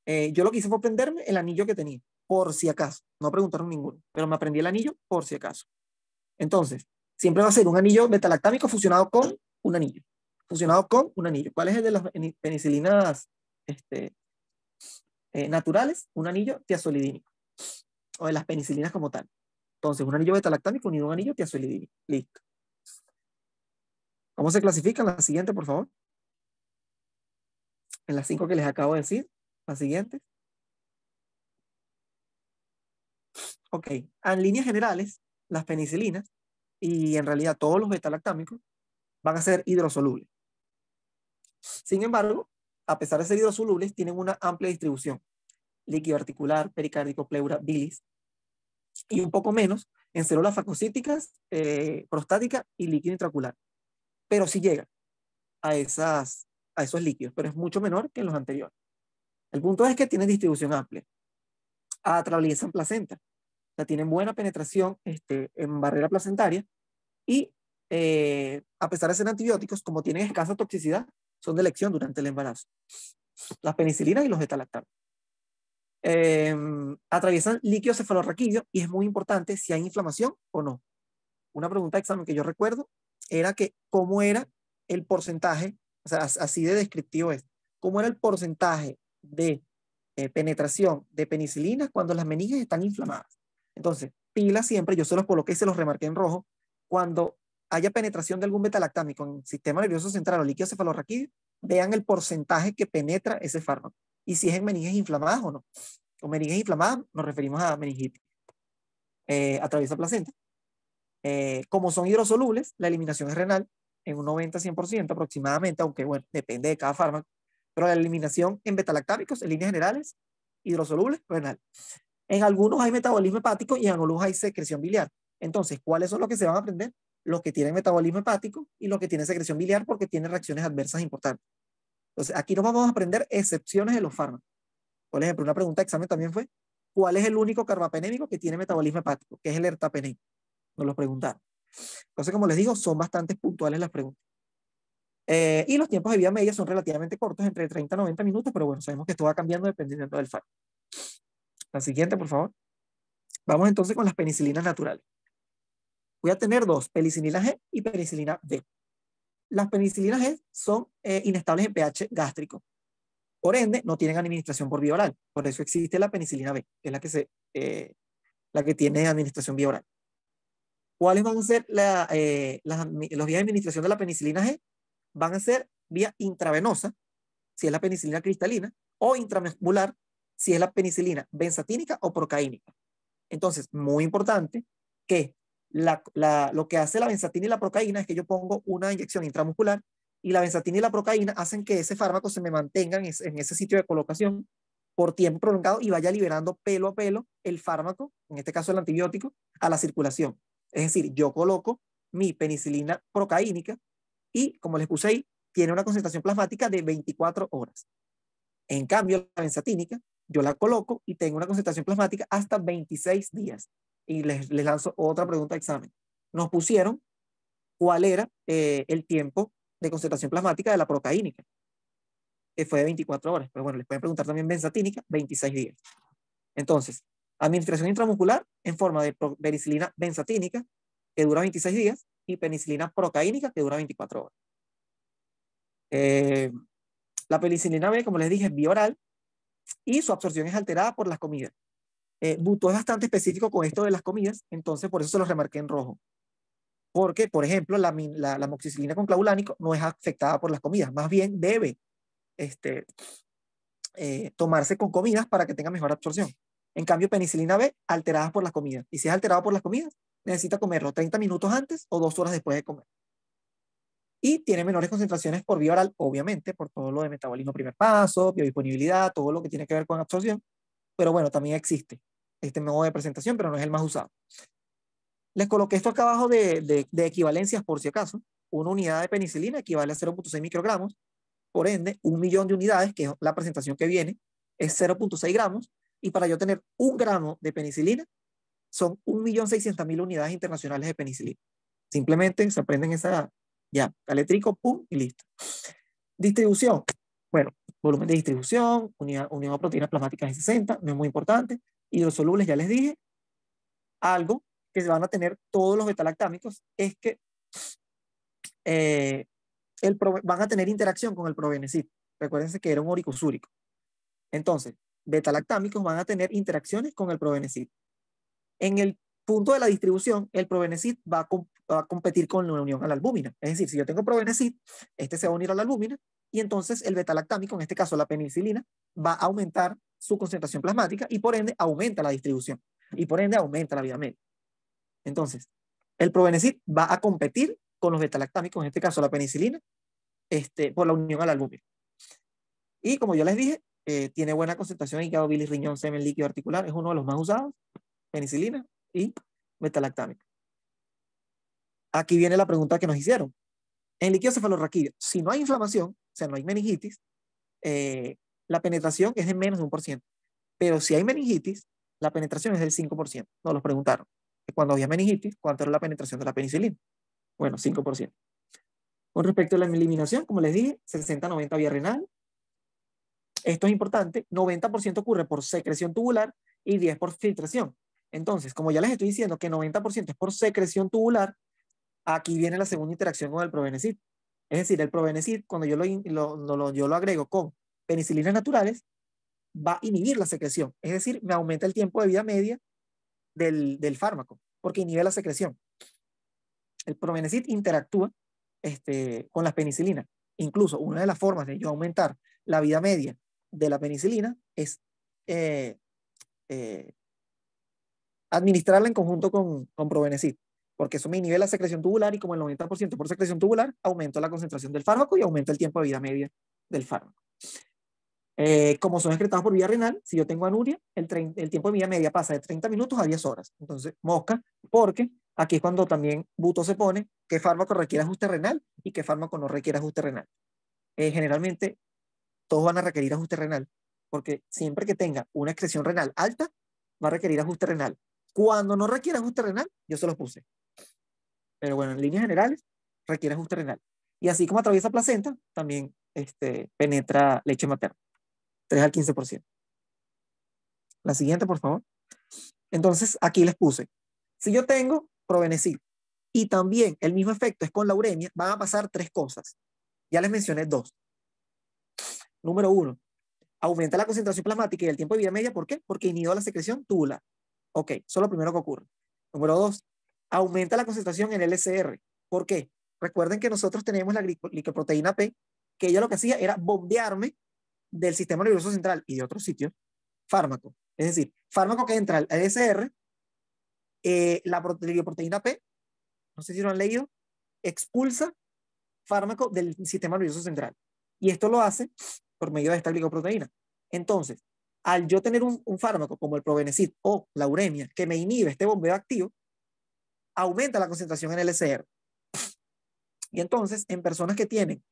yo lo que hice fue aprenderme el anillo que tenía, por si acaso. No preguntaron ninguno, pero me aprendí el anillo por si acaso. Entonces, siempre va a ser un anillo betalactámico fusionado con un anillo. Fusionado con un anillo. ¿Cuál es el de las penicilinas naturales? Un anillo tiazolidínico. O de las penicilinas como tal. Entonces, un anillo betalactámico unido a un anillo tiazolidínico. Listo. ¿Cómo se clasifican? La siguiente, por favor. En las 5 que les acabo de decir. La siguiente. Ok. En líneas generales, las penicilinas y en realidad todos los betalactámicos van a ser hidrosolubles. Sin embargo, a pesar de ser hidrosolubles, tienen una amplia distribución. Líquido articular, pericárdico, pleura, bilis. Y un poco menos en células fagocíticas, prostática y líquido intraocular. Pero sí llega a esos líquidos, pero es mucho menor que en los anteriores. El punto es que tienen distribución amplia. Atraviesan placenta. O sea, tienen buena penetración en barrera placentaria y a pesar de ser antibióticos, como tienen escasa toxicidad, son de elección durante el embarazo. Las penicilinas y los betalactámicos. Atraviesan líquido cefalorraquídeo y es muy importante si hay inflamación o no. Una pregunta de examen que yo recuerdo era que cómo era el porcentaje, o sea, así de descriptivo es, cómo era el porcentaje de penetración de penicilina cuando las meninges están inflamadas. Entonces, pila siempre, yo se los coloqué y se los remarqué en rojo, cuando haya penetración de algún betalactámico en el sistema nervioso central o líquido cefalorraquídeo, vean el porcentaje que penetra ese fármaco y si es en meninges inflamadas o no. Con meninges inflamadas nos referimos a meningitis. Atraviesa placenta. Como son hidrosolubles, la eliminación es renal en un 90-100% aproximadamente, aunque bueno, depende de cada fármaco, pero la eliminación en betalactámicos, en líneas generales, hidrosolubles, renal. En algunos hay metabolismo hepático y en algunos hay secreción biliar. Entonces, ¿cuáles son los que se van a aprender? Los que tienen metabolismo hepático y los que tienen secreción biliar porque tienen reacciones adversas importantes. Entonces, aquí nos vamos a aprender excepciones de los fármacos. Por ejemplo, una pregunta de examen también fue, ¿cuál es el único carbapenémico que tiene metabolismo hepático? Que es el ertapenem. Nos lo preguntaron. Entonces, como les digo, son bastante puntuales las preguntas. Y los tiempos de vida media son relativamente cortos, entre 30 y 90 minutos, pero bueno, sabemos que esto va cambiando dependiendo del fármaco. La siguiente, por favor. Vamos entonces con las penicilinas naturales. Voy a tener 2, penicilina G y penicilina B. Las penicilinas G son inestables en pH gástrico. Por ende, no tienen administración por vía oral. Por eso existe la penicilina B, que es la que tiene administración vía oral. ¿Cuáles van a ser los vías de administración de la penicilina G? Van a ser vía intravenosa, si es la penicilina cristalina, o intramuscular, si es la penicilina benzatínica o procaínica. Entonces, muy importante que lo que hace la benzatina y la procaína es que yo pongo una inyección intramuscular y la benzatina y la procaína hacen que ese fármaco se me mantenga en ese sitio de colocación por tiempo prolongado y vaya liberando pelo a pelo el fármaco, en este caso el antibiótico, a la circulación. Es decir, yo coloco mi penicilina procaínica y, como les puse ahí, tiene una concentración plasmática de 24 horas. En cambio, la benzatínica, yo la coloco y tengo una concentración plasmática hasta 26 días. Y les lanzo otra pregunta de examen. Nos pusieron cuál era el tiempo de concentración plasmática de la procaínica, que fue de 24 horas. Pero bueno, les pueden preguntar también benzatínica, 26 días. Entonces, administración intramuscular en forma de penicilina benzatínica, que dura 26 días, y penicilina procaínica, que dura 24 horas. La penicilina B, como les dije, es vía oral y su absorción es alterada por las comidas. Butó es bastante específico con esto de las comidas, entonces por eso se los remarqué en rojo. Porque, por ejemplo, la amoxicilina con clavulánico no es afectada por las comidas, más bien debe tomarse con comidas para que tenga mejor absorción. En cambio, penicilina B, alterada por las comidas. Y si es alterada por las comidas, necesita comerlo 30 minutos antes o 2 horas después de comer. y tiene menores concentraciones por vía oral, obviamente, por todo lo de metabolismo primer paso, biodisponibilidad, todo lo que tiene que ver con absorción, pero bueno, también existe este modo de presentación, pero no es el más usado. Les coloqué esto acá abajo de equivalencias por si acaso. Una unidad de penicilina equivale a 0.6 microgramos, por ende, 1.000.000 de unidades, que es la presentación que viene, es 0.6 gramos, y para yo tener 1 gramo de penicilina, son 1.600.000 unidades internacionales de penicilina. Simplemente se aprenden esa, ya, caletrico, pum, y listo. Distribución. Bueno, volumen de distribución, unión a proteínas plasmáticas en 60, no es muy importante. Hidrosolubles, ya les dije. Algo que se van a tener todos los betalactámicos es que eh, van a tener interacción con el probenecid. Recuérdense que era un uricosúrico. Entonces, betalactámicos van a tener interacciones con el probenecid. En el punto de la distribución, el probenecid va a competir con la unión a la albúmina. Es decir, si yo tengo probenecid, este se va a unir a la albúmina y entonces el betalactámico, en este caso la penicilina, va a aumentar su concentración plasmática y por ende aumenta la distribución y por ende aumenta la vida media. Entonces, el probenecid va a competir con los betalactámicos, en este caso la penicilina, por la unión a la albúmina. Y como yo les dije, tiene buena concentración en hígado, bilis, riñón, semen, líquido articular, es uno de los más usados, penicilina y betalactámico. Aquí viene la pregunta que nos hicieron. En líquido cefalorraquídeo, si no hay inflamación, o sea, no hay meningitis, la penetración es de menos de 1%. Pero si hay meningitis, la penetración es del 5%. Nos lo preguntaron. Cuando había meningitis, ¿cuánto era la penetración de la penicilina? Bueno, 5%. Con respecto a la eliminación, como les dije, 60-90 vía renal. Esto es importante, 90% ocurre por secreción tubular y 10% por filtración. Entonces, como ya les estoy diciendo que 90% es por secreción tubular, aquí viene la segunda interacción con el probenecid. Es decir, el probenecid, cuando yo lo agrego con penicilinas naturales, va a inhibir la secreción. Es decir, me aumenta el tiempo de vida media del fármaco, porque inhibe la secreción. El probenecid interactúa con las penicilinas. Incluso una de las formas de yo aumentar la vida media de la penicilina es administrarla en conjunto con probenecid, porque eso me inhibe la secreción tubular y como el 90% por secreción tubular, aumento la concentración del fármaco y aumento el tiempo de vida media del fármaco. Como son excretados por vía renal, si yo tengo anuria, el tiempo de vida media pasa de 30 minutos a 10 horas. Entonces, mosca, porque aquí es cuando también Buto se pone qué fármaco requiere ajuste renal y qué fármaco no requiere ajuste renal. Generalmente, todos van a requerir ajuste renal, porque siempre que tenga una excreción renal alta, va a requerir ajuste renal. Cuando no requiere ajuste renal, yo se los puse. Pero bueno, en líneas generales, requiere ajuste renal. Y así como atraviesa placenta, también penetra leche materna, 3 al 15%. La siguiente, por favor. Entonces, aquí les puse, si yo tengo probenecid y también el mismo efecto es con la uremia, van a pasar 3 cosas. Ya les mencioné 2. Número 1, aumenta la concentración plasmática y el tiempo de vida media. ¿Por qué? Porque inhibe la secreción tubular. Ok, eso es lo primero que ocurre. Número 2, aumenta la concentración en LCR. ¿Por qué? Recuerden que nosotros tenemos la glicoproteína P, que ella lo que hacía era bombearme del sistema nervioso central y de otros sitios fármaco. Es decir, fármaco que entra al LCR, la glicoproteína P, no sé si lo han leído, expulsa fármaco del sistema nervioso central. Y esto lo hace por medio de esta glicoproteína. Entonces, al yo tener un fármaco como el probenecid o la uremia que me inhibe este bombeo activo, aumenta la concentración en LCR. Y entonces, en personas que tienen,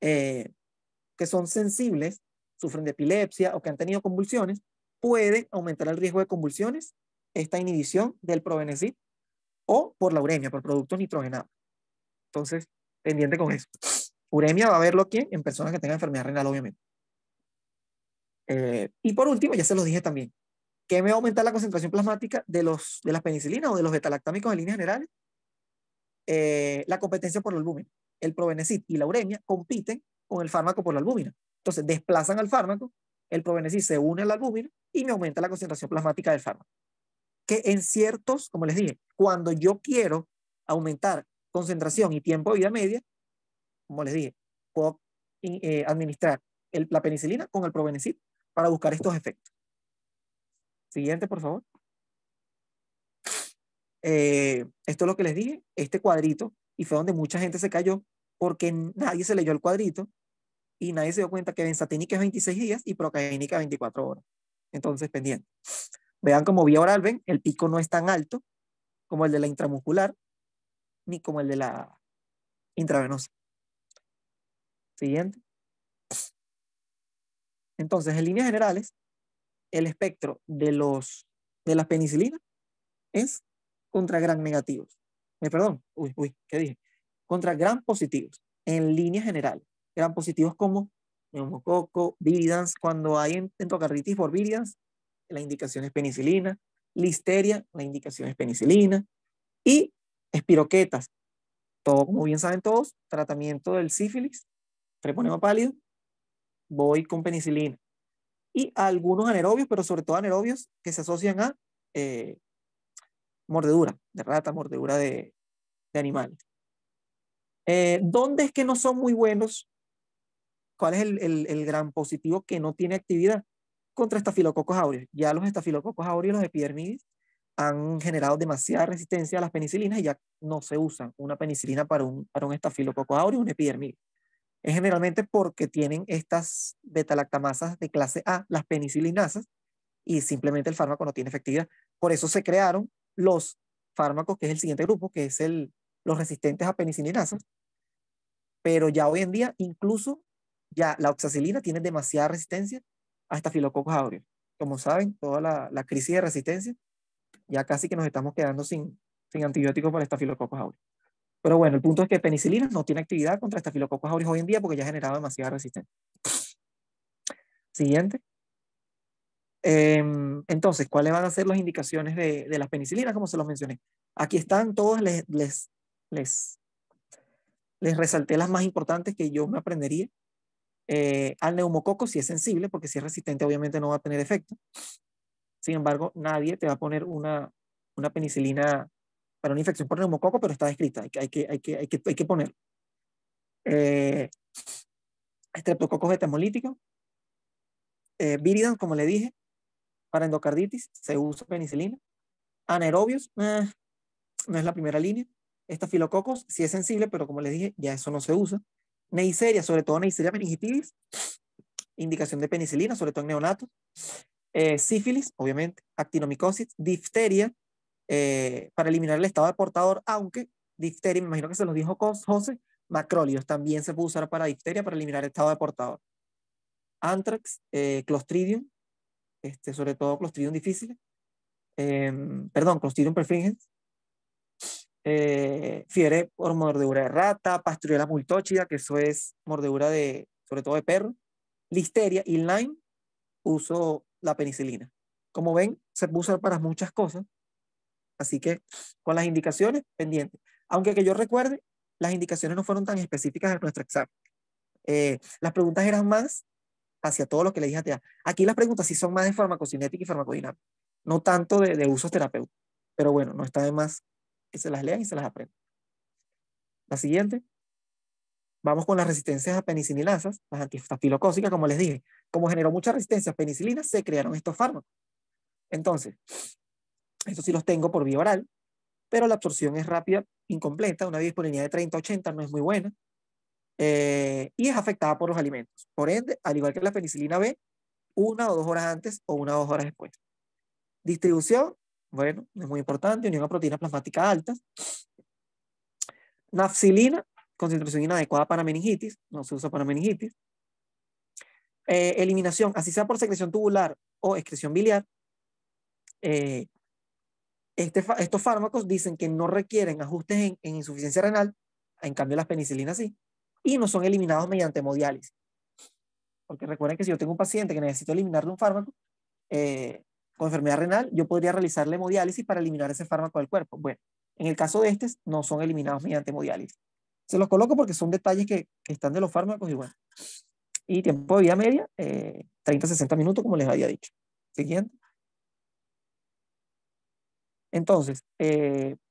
que son sensibles, sufren de epilepsia o que han tenido convulsiones, pueden aumentar el riesgo de convulsiones esta inhibición del probenecid o por la uremia, por productos nitrogenados. Entonces, pendiente con eso. Uremia va a verlo aquí en personas que tengan enfermedad renal, obviamente. Y por último, ya se los dije también, ¿qué me va a aumentar la concentración plasmática de las penicilinas o de los betalactámicos en líneas generales? La competencia por la albúmina. El probenecid y la uremia compiten con el fármaco por la albúmina. Entonces, desplazan al fármaco, el probenecid se une a la albúmina y me aumenta la concentración plasmática del fármaco. Que en ciertos, como les dije, cuando yo quiero aumentar concentración y tiempo de vida media, como les dije, puedo administrar la penicilina con el probenecid para buscar estos efectos. Siguiente, por favor. Esto es lo que les dije, este cuadrito, y fue donde mucha gente se cayó, porque nadie se leyó el cuadrito y nadie se dio cuenta que benzatínica es 26 días y procaínica 24 horas. Entonces, pendiente. Vean como vía oral, ven, el pico no es tan alto como el de la intramuscular, ni como el de la intravenosa. Siguiente. Entonces, en líneas generales, el espectro de las penicilinas es contra gram negativos. Perdón, ¿qué dije? Contra gram positivos, en líneas generales. Gram positivos como neumococo, viridans, cuando hay endocarditis por viridans, la indicación es penicilina, listeria, la indicación es penicilina, y espiroquetas, todo como bien saben todos, tratamiento del sífilis, treponema pálido, voy con penicilina. Y algunos anaerobios, pero sobre todo anaerobios que se asocian a mordedura de rata, mordedura de animales. ¿Dónde es que no son muy buenos? ¿Cuál es el gran positivo que no tiene actividad? Contra estafilococos aureus. Ya los estafilococos aureus, los epidermidis, han generado demasiada resistencia a las penicilinas y ya no se usan una penicilina para un estafilococo aureus, un epidermidis. Es generalmente porque tienen estas beta-lactamasas de clase A, las penicilinasas, y simplemente el fármaco no tiene efectividad. Por eso se crearon los fármacos, que es el siguiente grupo, que es los resistentes a penicilinasas, pero ya hoy en día incluso ya la oxacilina tiene demasiada resistencia a estafilococos aureus. Como saben, toda la crisis de resistencia, ya casi que nos estamos quedando sin antibióticos para estafilococos aureus. Pero bueno, el punto es que penicilina no tiene actividad contra estafilococos aureus hoy en día porque ya ha generado demasiada resistencia. Siguiente. Entonces, ¿cuáles van a ser las indicaciones de las penicilinas? Como se los mencioné. Aquí están todas, les resalté las más importantes que yo me aprendería. Al neumococo si es sensible, porque si es resistente obviamente no va a tener efecto. Sin embargo, nadie te va a poner una penicilina para una infección por neumococo, pero está descrita, hay que poner. Estreptococos betamolíticos, Viridan, como le dije, para endocarditis se usa penicilina. Anaerobios, no es la primera línea. Estafilococos sí es sensible, pero como les dije, ya eso no se usa. Neisseria, sobre todo Neisseria meningitidis, indicación de penicilina, sobre todo en neonatos. Sífilis, obviamente, actinomicosis, difteria, para eliminar el estado de portador, aunque difteria, me imagino que se los dijo José, macrólidos también se puede usar para difteria, para eliminar el estado de portador. Anthrax, Clostridium, sobre todo Clostridium difficile, perdón, Clostridium perfringens, fiebre por mordedura de rata, Pasteurella multóchida, que eso es mordedura sobre todo de perro, listeria y Lyme, uso la penicilina. Como ven, se puede usar para muchas cosas, así que con las indicaciones, pendientes. Aunque que yo recuerde, las indicaciones no fueron tan específicas en nuestro examen. Las preguntas eran más hacia todo lo que le dije a Aquí las preguntas sí son más de farmacocinética y farmacodinámica, no tanto de usos terapéuticos. Pero bueno, no está de más que se las lean y se las aprendan. La siguiente. Vamos con las resistencias a penicilinasas, las antiestafilocócicas, como les dije. Como generó mucha resistencia a penicilina, se crearon estos fármacos. Entonces, estos sí los tengo por vía oral, pero la absorción es rápida, incompleta, una biodisponibilidad de 30 a 80 no es muy buena, y es afectada por los alimentos. Por ende, al igual que la penicilina B, 1 o 2 horas antes o 1 o 2 horas después. Distribución, bueno, es muy importante, unión a proteínas plasmáticas altas. Nafcilina, concentración inadecuada para meningitis, no se usa para meningitis. Eliminación, así sea por secreción tubular o excreción biliar. Estos fármacos dicen que no requieren ajustes en insuficiencia renal, en cambio las penicilinas sí, y no son eliminados mediante hemodiálisis. Porque recuerden que si yo tengo un paciente que necesito eliminarle un fármaco con enfermedad renal, yo podría realizarle hemodiálisis para eliminar ese fármaco del cuerpo. Bueno, en el caso de estos, no son eliminados mediante hemodiálisis. Se los coloco porque son detalles que están de los fármacos y bueno. Y tiempo de vida media, 30 a 60 minutos, como les había dicho. Siguiente. Entonces,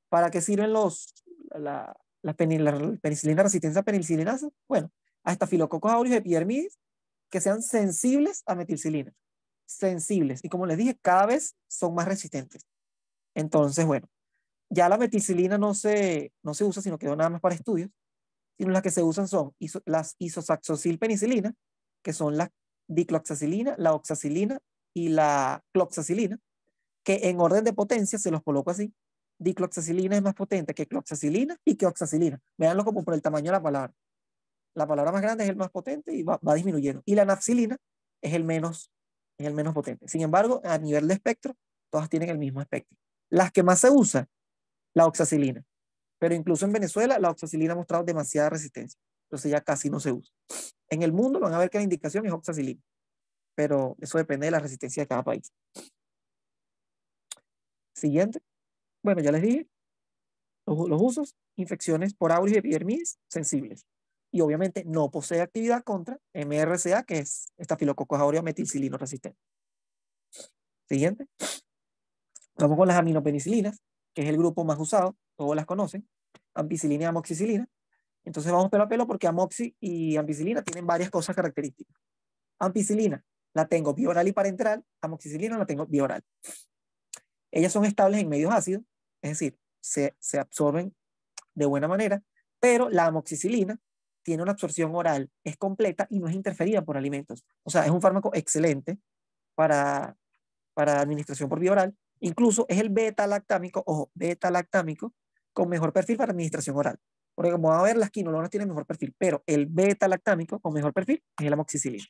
¿para qué sirven la penicilina resistente a penicilinaza? Bueno, a estafilococos aureus epidermidis que sean sensibles a metilcilina. Sensibles. Y como les dije, cada vez son más resistentes. Entonces, bueno, ya la metilcilina no se usa, sino quedó nada más para estudios. sino las que se usan son las isosaxocilpenicilina, que son la dicloxacilina, la oxacilina y la cloxacilina, que en orden de potencia se los coloco así. Dicloxacilina es más potente que cloxacilina y que oxacilina. Veanlo como por el tamaño de la palabra. La palabra más grande es el más potente y va disminuyendo. Y la nafcilina es el menos potente. Sin embargo, a nivel de espectro, todas tienen el mismo espectro. Las que más se usan, la oxacilina. Pero incluso en Venezuela, la oxacilina ha mostrado demasiada resistencia. Entonces ya casi no se usa. En el mundo van a ver que la indicación es oxacilina. Pero eso depende de la resistencia de cada país. Siguiente. Bueno, ya les dije. Los usos, infecciones por auris y epidermidis sensibles. Y obviamente no posee actividad contra MRSA, que es Staphylococcus aureus metilcilino resistente. Siguiente. Vamos con las aminopenicilinas, que es el grupo más usado, todos las conocen, ampicilina y amoxicilina. Entonces vamos pelo a pelo porque amoxi y ampicilina tienen varias cosas características. Ampicilina la tengo bioral y parenteral, amoxicilina la tengo bioral. Ellas son estables en medios ácidos, es decir, se absorben de buena manera, pero la amoxicilina tiene una absorción oral, es completa y no es interferida por alimentos. O sea, es un fármaco excelente para administración por vía oral. Incluso es el beta-lactámico, ojo, beta-lactámico con mejor perfil para administración oral. Porque como van a ver, las quinolonas tienen mejor perfil, pero el beta-lactámico con mejor perfil es el amoxicilina.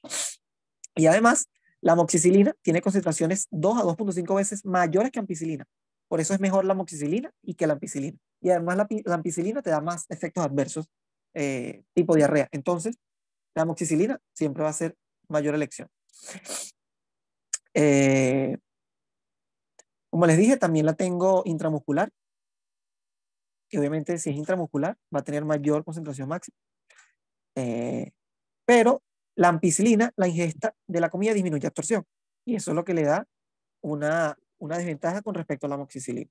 Y además, la amoxicilina tiene concentraciones 2 a 2.5 veces mayores que ampicilina. Por eso es mejor la amoxicilina y que la ampicilina. Y además la ampicilina te da más efectos adversos, tipo diarrea. Entonces, la amoxicilina siempre va a ser mayor elección. Como les dije, también la tengo intramuscular, que obviamente si es intramuscular va a tener mayor concentración máxima. Pero la ampicilina, la ingesta de la comida disminuye absorción. Y eso es lo que le da una desventaja con respecto a la amoxicilina.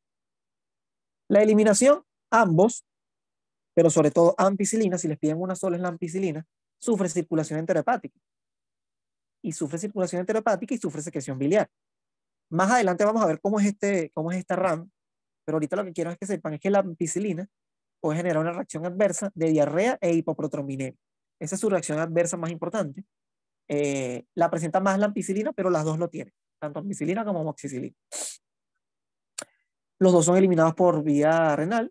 La eliminación, ambos, pero sobre todo ampicilina, si les piden una sola es la ampicilina, sufre circulación enterohepática. Y sufre circulación enterohepática y sufre secreción biliar. Más adelante vamos a ver cómo es esta RAM, pero ahorita lo que quiero es que sepan es que la ampicilina puede generar una reacción adversa de diarrea e hipoproteinemia. Esa es su reacción adversa más importante. La presenta más la ampicilina, pero las dos lo tienen, tanto ampicilina como amoxicilina. Los dos son eliminados por vía renal.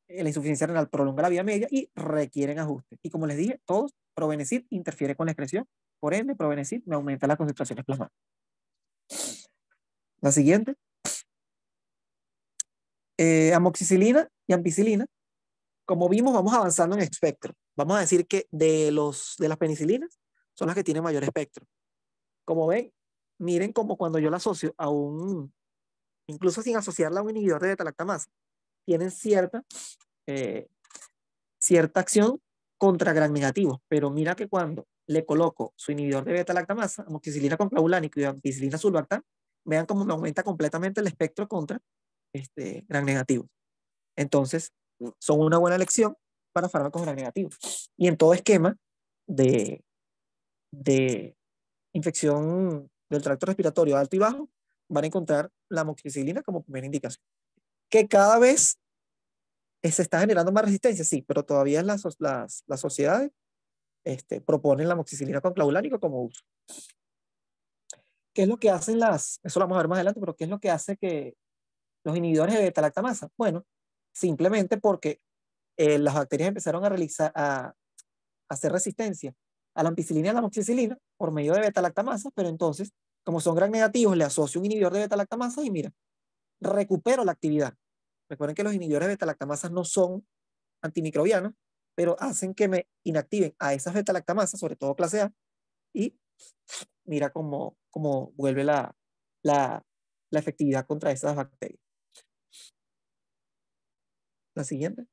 La insuficiencia renal prolonga la vía media y requieren ajuste. Y como les dije, todos, probenecid interfiere con la excreción. Por ende, probenecid me aumenta las concentraciones plasmáticas. La siguiente. Amoxicilina y ampicilina. Como vimos, vamos avanzando en espectro. Vamos a decir que de las penicilinas son las que tienen mayor espectro. Como ven, miren como cuando yo la asocio a incluso sin asociarla a un inhibidor de beta-lactamasa, tienen cierta acción contra gran negativos. Pero mira que cuando le coloco su inhibidor de beta-lactamasa, amoxicilina con clavulánico y ampicilina sulbactam, vean cómo me aumenta completamente el espectro contra gran negativos. Entonces, son una buena elección para fármacos gran negativos. Y en todo esquema de infección del tracto respiratorio alto y bajo, van a encontrar la amoxicilina como primera indicación. Que cada vez se está generando más resistencia, sí, pero todavía las sociedades proponen la amoxicilina con clavulánico como uso. ¿Qué es lo que hacen eso lo vamos a ver más adelante, pero qué es lo que hace que los inhibidores de beta-lactamasa? Bueno, simplemente porque las bacterias empezaron a hacer resistencia a la ampicilina y a la amoxicilina por medio de beta-lactamasa, pero entonces, como son gran negativos, le asocio un inhibidor de beta-lactamasa y mira, recupero la actividad. Recuerden que los inhibidores de beta-lactamasa no son antimicrobianos, pero hacen que me inactiven a esas beta-lactamasas, sobre todo clase A, y mira cómo vuelve la efectividad contra esas bacterias. La siguiente.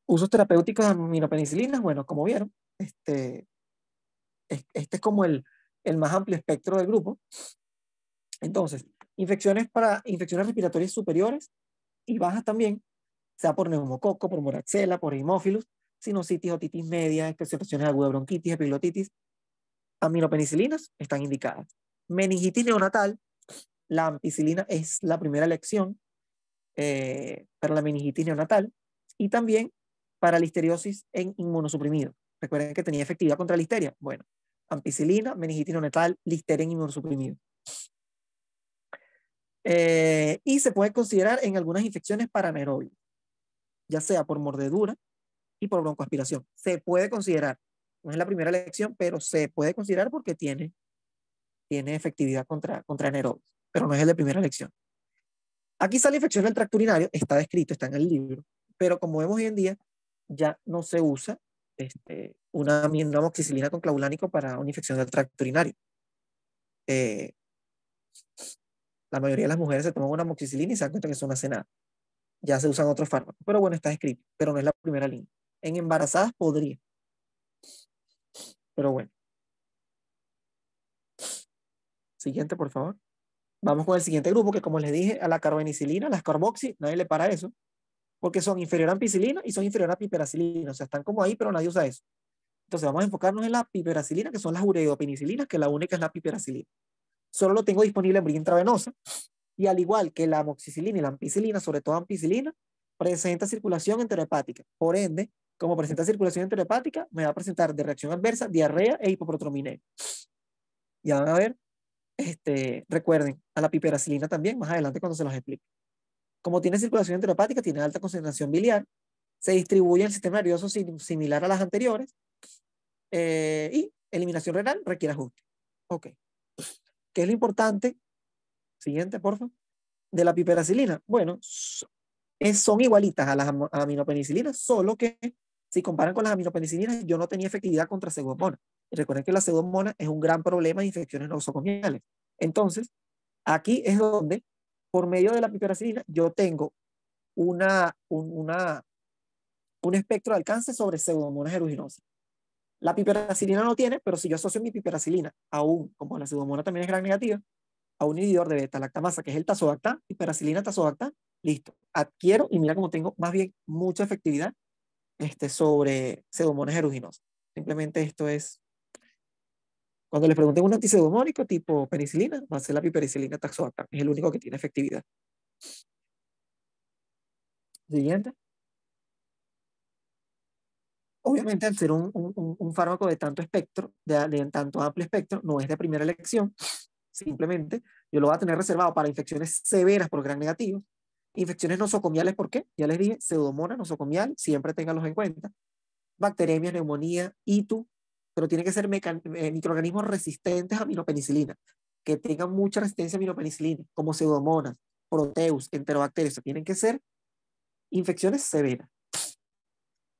Usos terapéuticos de aminopenicilinas, bueno, como vieron, este es como el más amplio espectro del grupo. Entonces, infecciones respiratorias superiores y bajas también, sea por neumococo, por moraxella, por hemófilus, sinusitis, otitis media, expresiones agudas de bronquitis, epiglotitis, aminopenicilinas están indicadas. Meningitis neonatal, la ampicilina es la primera elección para la meningitis neonatal. Y también para listeriosis en inmunosuprimidos. Recuerden que tenía efectividad contra listeria. Bueno, ampicilina, meningitis neonatal, listeria en inmunosuprimidos. Y se puede considerar en algunas infecciones para anaerobios, ya sea por mordedura y por broncoaspiración. Se puede considerar, no es la primera elección, pero se puede considerar porque tiene efectividad contra anaerobios, pero no es el de primera elección. Aquí sale infección del tracto urinario, está descrito, está en el libro, pero como vemos hoy en día, ya no se usa una amoxicilina con clavulánico para una infección del tracto urinario. La mayoría de las mujeres se toman una amoxicilina y se dan cuenta que eso no hace nada. Ya se usan otros fármacos, pero bueno, está escrito, pero no es la primera línea. En embarazadas podría, pero bueno. Siguiente, por favor. Vamos con el siguiente grupo, que como les dije, a la carbenicilina, las carboxy, nadie le para eso, porque son inferior a ampicilina y son inferior a piperacilina, o sea, están como ahí, pero nadie usa eso. Entonces vamos a enfocarnos en la piperacilina, que son las ureopenicilinas, que la única es la piperacilina. Solo lo tengo disponible en vía intravenosa, y al igual que la amoxicilina y la ampicilina, sobre todo ampicilina, presenta circulación enterohepática. Por ende, como presenta circulación enterohepática, me va a presentar de reacción adversa, diarrea e hipoprotrominemia. Ya van a ver, recuerden, a la piperacilina también, más adelante cuando se los explique. Como tiene circulación enterohepática, tiene alta concentración biliar, se distribuye en el sistema nervioso similar a las anteriores, y eliminación renal requiere ajuste. Ok. ¿Qué es lo importante? Siguiente, por favor. De la piperacilina. Bueno, son igualitas a las aminopenicilinas, solo que si comparan con las aminopenicilinas, yo no tenía efectividad contra pseudomonas. Y recuerden que la pseudomonas es un gran problema de infecciones nosocomiales. Entonces, aquí es donde, por medio de la piperacilina, yo tengo un espectro de alcance sobre pseudomonas aeruginosa. La piperacilina no tiene, pero si yo asocio mi piperacilina como la pseudomonas también es gran negativa, a un inhibidor de beta-lactamasa, que es el tazobactam, piperacilina, tazobactam, listo. Adquiero y mira cómo tengo más bien mucha efectividad sobre pseudomonas aeruginosas. Simplemente esto es, cuando les pregunten un antipseudomónico tipo penicilina, va a ser la piperacilina, tazobactam. Es el único que tiene efectividad. Siguiente. Obviamente, al ser un fármaco de tanto espectro, de tanto amplio espectro, no es de primera elección. Simplemente yo lo voy a tener reservado para infecciones severas por gran negativo. Infecciones nosocomiales, ¿por qué? Ya les dije, pseudomonas, nosocomial, siempre ténganlos en cuenta. Bacteremias, neumonía, ITU, pero tienen que ser microorganismos resistentes a aminopenicilina, que tengan mucha resistencia a aminopenicilina, como pseudomonas, proteus, enterobacterias. O sea, tienen que ser infecciones severas.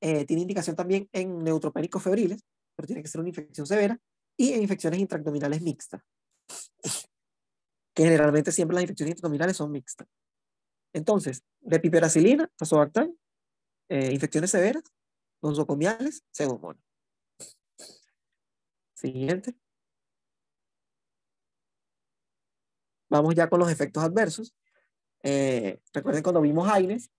Tiene indicación también en neutropénicos febriles, pero tiene que ser una infección severa, y en infecciones intraabdominales mixtas, que generalmente siempre las infecciones intraabdominales son mixtas. Entonces, de piperacilina, tazobactam, infecciones severas, nosocomiales, pseudomonas. Siguiente. Vamos ya con los efectos adversos. Recuerden cuando vimos AINES,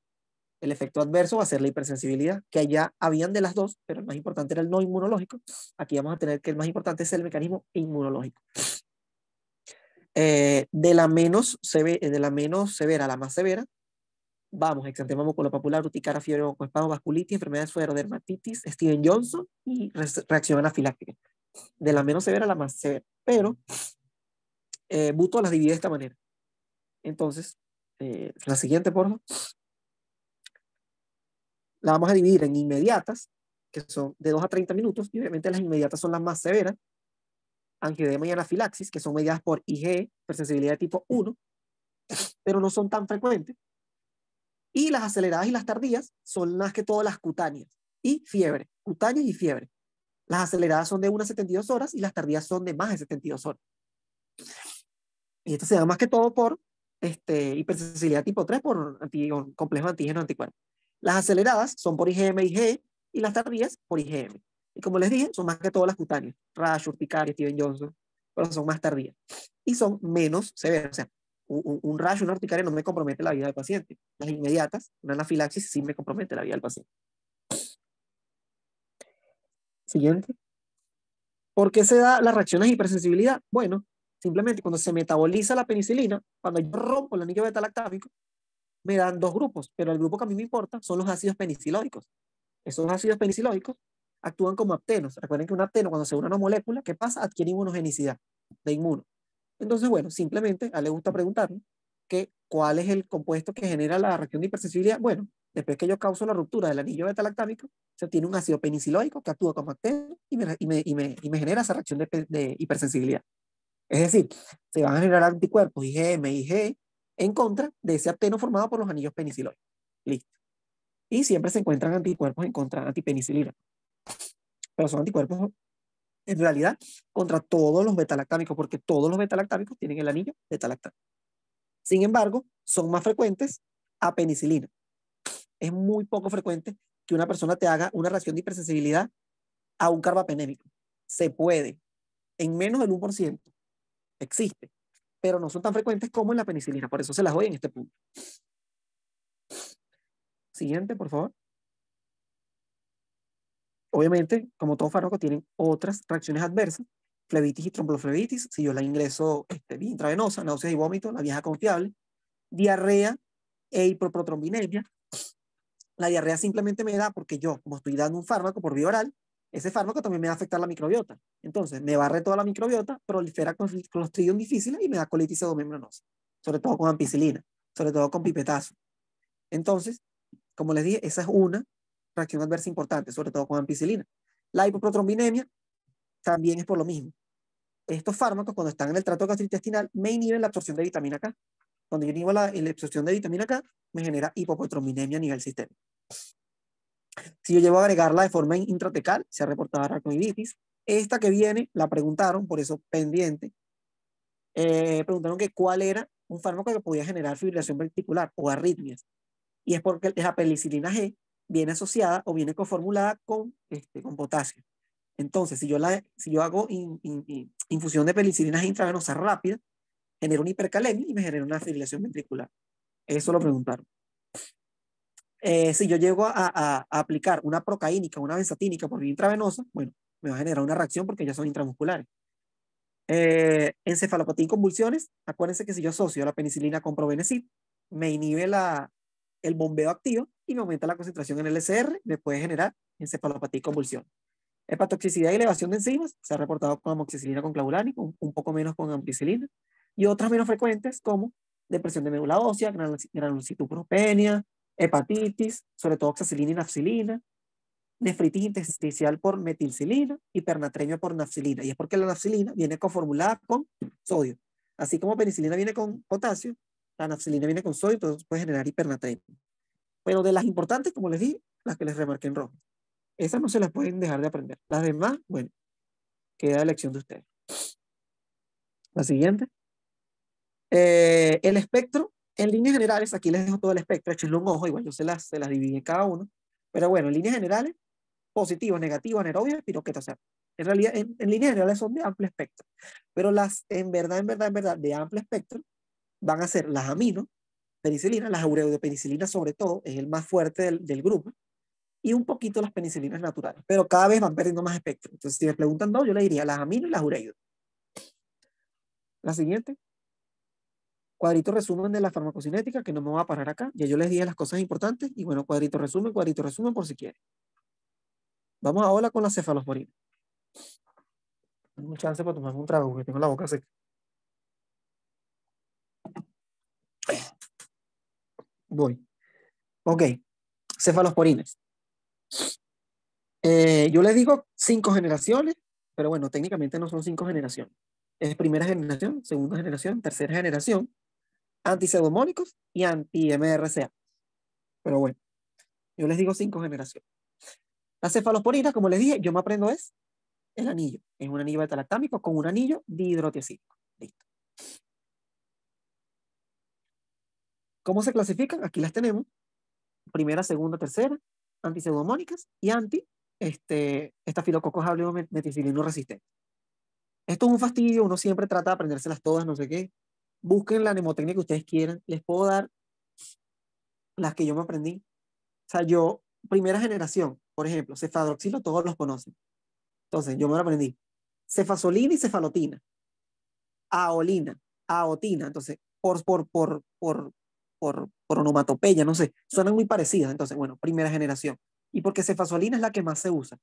el efecto adverso va a ser la hipersensibilidad, que allá habían de las dos, pero el más importante era el no inmunológico. Aquí vamos a tener que el más importante es el mecanismo inmunológico. De la menos severa a la más severa, vamos, exantema maculopapular, urticaria, fiebre, oncoespasmo, vasculitis, enfermedad de suerodermatitis, Steven Johnson y reacción anafiláctica. De la menos severa a la más severa. Pero Buto las divide de esta manera. Entonces, la siguiente, por favor. La vamos a dividir en inmediatas, que son de 2 a 30 minutos, y obviamente las inmediatas son las más severas. Angioedema y anafilaxis, que son mediadas por IgE, hipersensibilidad de tipo 1, pero no son tan frecuentes. Y las aceleradas y las tardías son más que todo las cutáneas y fiebre, cutáneas y fiebre. Las aceleradas son de 1 a 72 horas y las tardías son de más de 72 horas. Y esto se da más que todo por hipersensibilidad tipo 3 por complejo antígeno anticuerpo. Las aceleradas son por IgM, IgE y las tardías por IgM. Y como les dije, son más que todo las cutáneas. Rash, urticaria, Steven Johnson, pero son más tardías. Y son menos severas. O sea, un rash, una urticaria no me compromete la vida del paciente. Las inmediatas, una anafilaxis sí me compromete la vida del paciente. Siguiente. ¿Por qué se da las reacciones de hipersensibilidad? Bueno, simplemente cuando se metaboliza la penicilina, cuando yo rompo el anillo beta-lactámico, me dan dos grupos, pero el grupo que a mí me importa son los ácidos penicilóicos. Esos ácidos penicilóicos actúan como aptenos. Recuerden que un apteno, cuando se une a una molécula, ¿qué pasa? Adquiere inmunogenicidad de inmuno. Entonces, bueno, simplemente a él le gusta preguntarme que cuál es el compuesto que genera la reacción de hipersensibilidad. Bueno, después que yo causo la ruptura del anillo beta-lactámico, se tiene un ácido penicilóico que actúa como apteno y me genera esa reacción de hipersensibilidad. Es decir, se van a generar anticuerpos IgM y IgE en contra de ese apteno formado por los anillos penicilóicos. Listo. Y siempre se encuentran anticuerpos en contra de antipenicilina. Pero son anticuerpos en realidad contra todos los beta-lactámicos, porque todos los beta-lactámicos tienen el anillo beta-lactámico. Sin embargo, son más frecuentes a penicilina. Es muy poco frecuente que una persona te haga una reacción de hipersensibilidad a un carbapenémico. Se puede, en menos del 1%, existe, pero no son tan frecuentes como en la penicilina. Por eso se las doy en este punto. Siguiente, por favor. Obviamente, como todo fármaco, tienen otras reacciones adversas. Flebitis y tromboflebitis, si yo la ingreso vía intravenosa, náuseas y vómitos, la vieja confiable. Diarrea e hipoprotrombinemia. La diarrea simplemente me da porque yo, como estoy dando un fármaco por vía oral, ese fármaco también me va a afectar la microbiota. Entonces, me barre toda la microbiota, prolifera Clostridium difficile y me da colitis pseudomembranosa, sobre todo con ampicilina, sobre todo con pipetazo. Entonces, como les dije, esa es una reacción adversa importante, sobre todo con ampicilina. La hipoprotrombinemia también es por lo mismo. Estos fármacos, cuando están en el tracto gastrointestinal, me inhiben la absorción de vitamina K. Cuando yo inhibo la absorción de vitamina K, me genera hipoprotrombinemia a nivel sistémico. Si yo llevo a agregarla de forma intratecal, se ha reportado aracnoiditis. Esta que viene, la preguntaron, por eso pendiente, preguntaron que cuál era un fármaco que podía generar fibrilación ventricular o arritmias. Y es porque la penicilina G viene asociada o viene coformulada con potasio. Entonces, si yo hago infusión de penicilina G intravenosa rápida, genera una hipercalemia y me genera una fibrilación ventricular. Eso lo preguntaron. Si yo llego a aplicar una procaínica, una benzatínica por vía intravenosa, bueno, me va a generar una reacción porque ya son intramusculares. Encefalopatía y convulsiones, acuérdense que si yo asocio la penicilina con probenecid, me inhibe el bombeo activo y me aumenta la concentración en el LCR, me puede generar encefalopatía y convulsión. Hepatotoxicidad y elevación de enzimas, se ha reportado con amoxicilina con clavulanic, un poco menos con ampicilina, y otras menos frecuentes como depresión de médula ósea, granulocitopenia, hepatitis, sobre todo oxacilina y nafcilina, nefritis intersticial por metilcilina y pernatremia por nafcilina. Y es porque la nafcilina viene conformulada con sodio. Así como penicilina viene con potasio, la nafcilina viene con sodio, entonces puede generar hipernatremia. Pero de las importantes, como les dije, las que les remarqué en rojo. Esas no se las pueden dejar de aprender. Las demás, bueno, queda a elección de ustedes. La siguiente. El espectro, en líneas generales, aquí les dejo todo el espectro, échenle un ojo, igual yo se las dividí en cada uno. Pero bueno, en líneas generales, positivos, negativos, anaerobios, espiroquetas. O sea, en realidad, en líneas generales son de amplio espectro. Pero las, en verdad, de amplio espectro, van a ser las amino, penicilinas, las ureopenicilinas sobre todo, es el más fuerte del grupo, y un poquito las penicilinas naturales. Pero cada vez van perdiendo más espectro. Entonces, si me preguntan dos, yo le diría las amino y las ureido. La siguiente. Cuadrito resumen de la farmacocinética, que no me voy a parar acá. Ya yo les dije las cosas importantes. Y bueno, cuadrito resumen por si quieren. Vamos ahora con la cefalosporina. Tengo chance para tomar un trago, porque tengo la boca seca. Voy. Ok, cefalosporinas. Yo les digo 5 generaciones, pero bueno, técnicamente no son 5 generaciones. Es primera generación, segunda generación, tercera generación, antipseudomónicos y anti-MRCA. Pero bueno, yo les digo 5 generaciones. La cefalosporina, como les dije, yo me aprendo es el anillo. Es un anillo beta-lactámico con un anillo dihidrotiazídico. Listo. ¿Cómo se clasifican? Aquí las tenemos. Primera, segunda, tercera, antipseudomónicas y estafilococos aureus meticilino resistente. Esto es un fastidio, uno siempre trata de aprendérselas todas, no sé qué. Busquen la mnemotecnia que ustedes quieran. Les puedo dar las que yo me aprendí. O sea, yo, primera generación, por ejemplo, cefadroxilo, todos los conocen. Entonces, yo me lo aprendí. Cefasolina y cefalotina. Aolina, aotina. Entonces, por onomatopeya, no sé, suenan muy parecidas. Entonces, bueno, primera generación. y porque cefazolina es la que más se usa.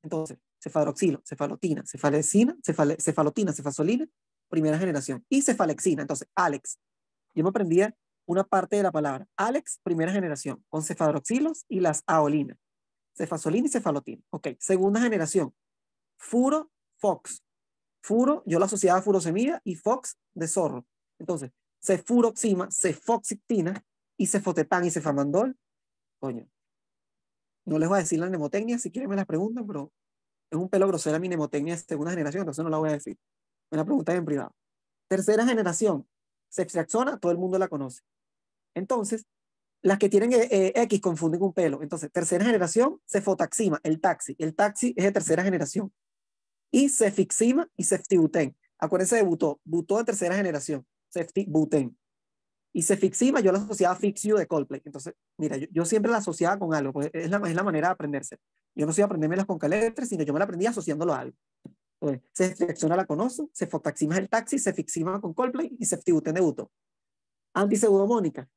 Entonces, cefadroxilo, cefalotina, cefalecina, cefalotina, cefazolina, primera generación. Y cefalexina. Entonces, Alex. Yo me aprendía una parte de la palabra. Alex, primera generación, con cefadroxilos y las aolinas. Cefazolina y cefalotina. Ok, segunda generación. Furo, Fox. Furo, yo lo asociaba a furosemida y Fox de zorro. Entonces, cefuroxima, cefoxictina y cefotetán y cefamandol. Coño, no les voy a decir la mnemotecnia, si quieren me las preguntan, pero es un pelo grosera mi mnemotecnia de segunda generación, entonces no la voy a decir. Me la preguntan en privado. Tercera generación, ceftriaxona, todo el mundo la conoce. Entonces, las que tienen X confunden un pelo. Entonces, tercera generación, cefotaxima, el taxi. El taxi es de tercera generación. Y cefixima y ceftibuten. Acuérdense de butó. Butó de tercera generación. Ceftibuten. Y cefixima yo la asociaba a Fix You de Coldplay. Entonces, mira, yo siempre la asociaba con algo, pues es la manera de aprenderse. Yo no soy aprenderme las concaletres, sino yo me la aprendí asociándolo a algo. Entonces, ceftriaxona la conozco, cefotaxima es el taxi, cefixima con Coldplay y ceftibuten de butó. Antipseudomónica.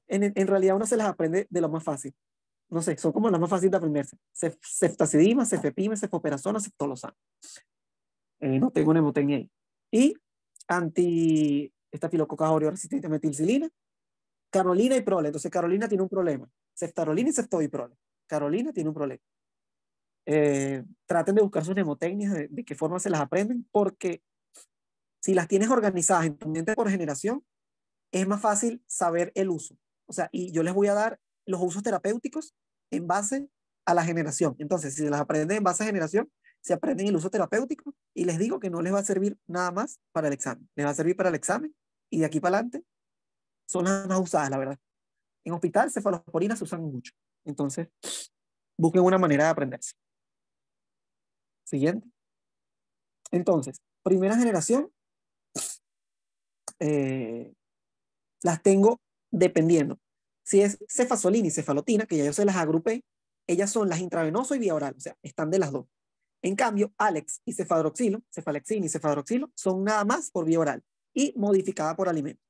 En realidad uno se las aprende de lo más fácil. No sé, son como las más fáciles de aprenderse. Ceftacidima, cefepime, cefoperazona, ceftolosana. No tengo mnemotecnia ahí. Y estafilococcus aureus resistente a metilcilina, carolina y prole. Entonces Carolina tiene un problema. Ceftarolina y ceftobiprole. Carolina tiene un problema. Traten de buscar sus mnemotecnias, de qué forma se las aprenden, porque si las tienes organizadas en tu mente por generación, es más fácil saber el uso. O sea, y yo les voy a dar los usos terapéuticos en base a la generación. Entonces, si se las aprenden en base a generación, se aprenden el uso terapéutico y les digo que no les va a servir nada más para el examen. Les va a servir para el examen y de aquí para adelante son las más usadas, la verdad. En hospital, cefalosporinas se usan mucho. Entonces, busquen una manera de aprenderse. Siguiente. Entonces, primera generación, las tengo dependiendo. Si es cefazolina y cefalotina, que ya yo se las agrupé, ellas son las intravenoso y vía oral, o sea, están de las dos. En cambio, Alex y cefadroxilo, cefalexina y cefadroxilo, son nada más por vía oral y modificada por alimentos.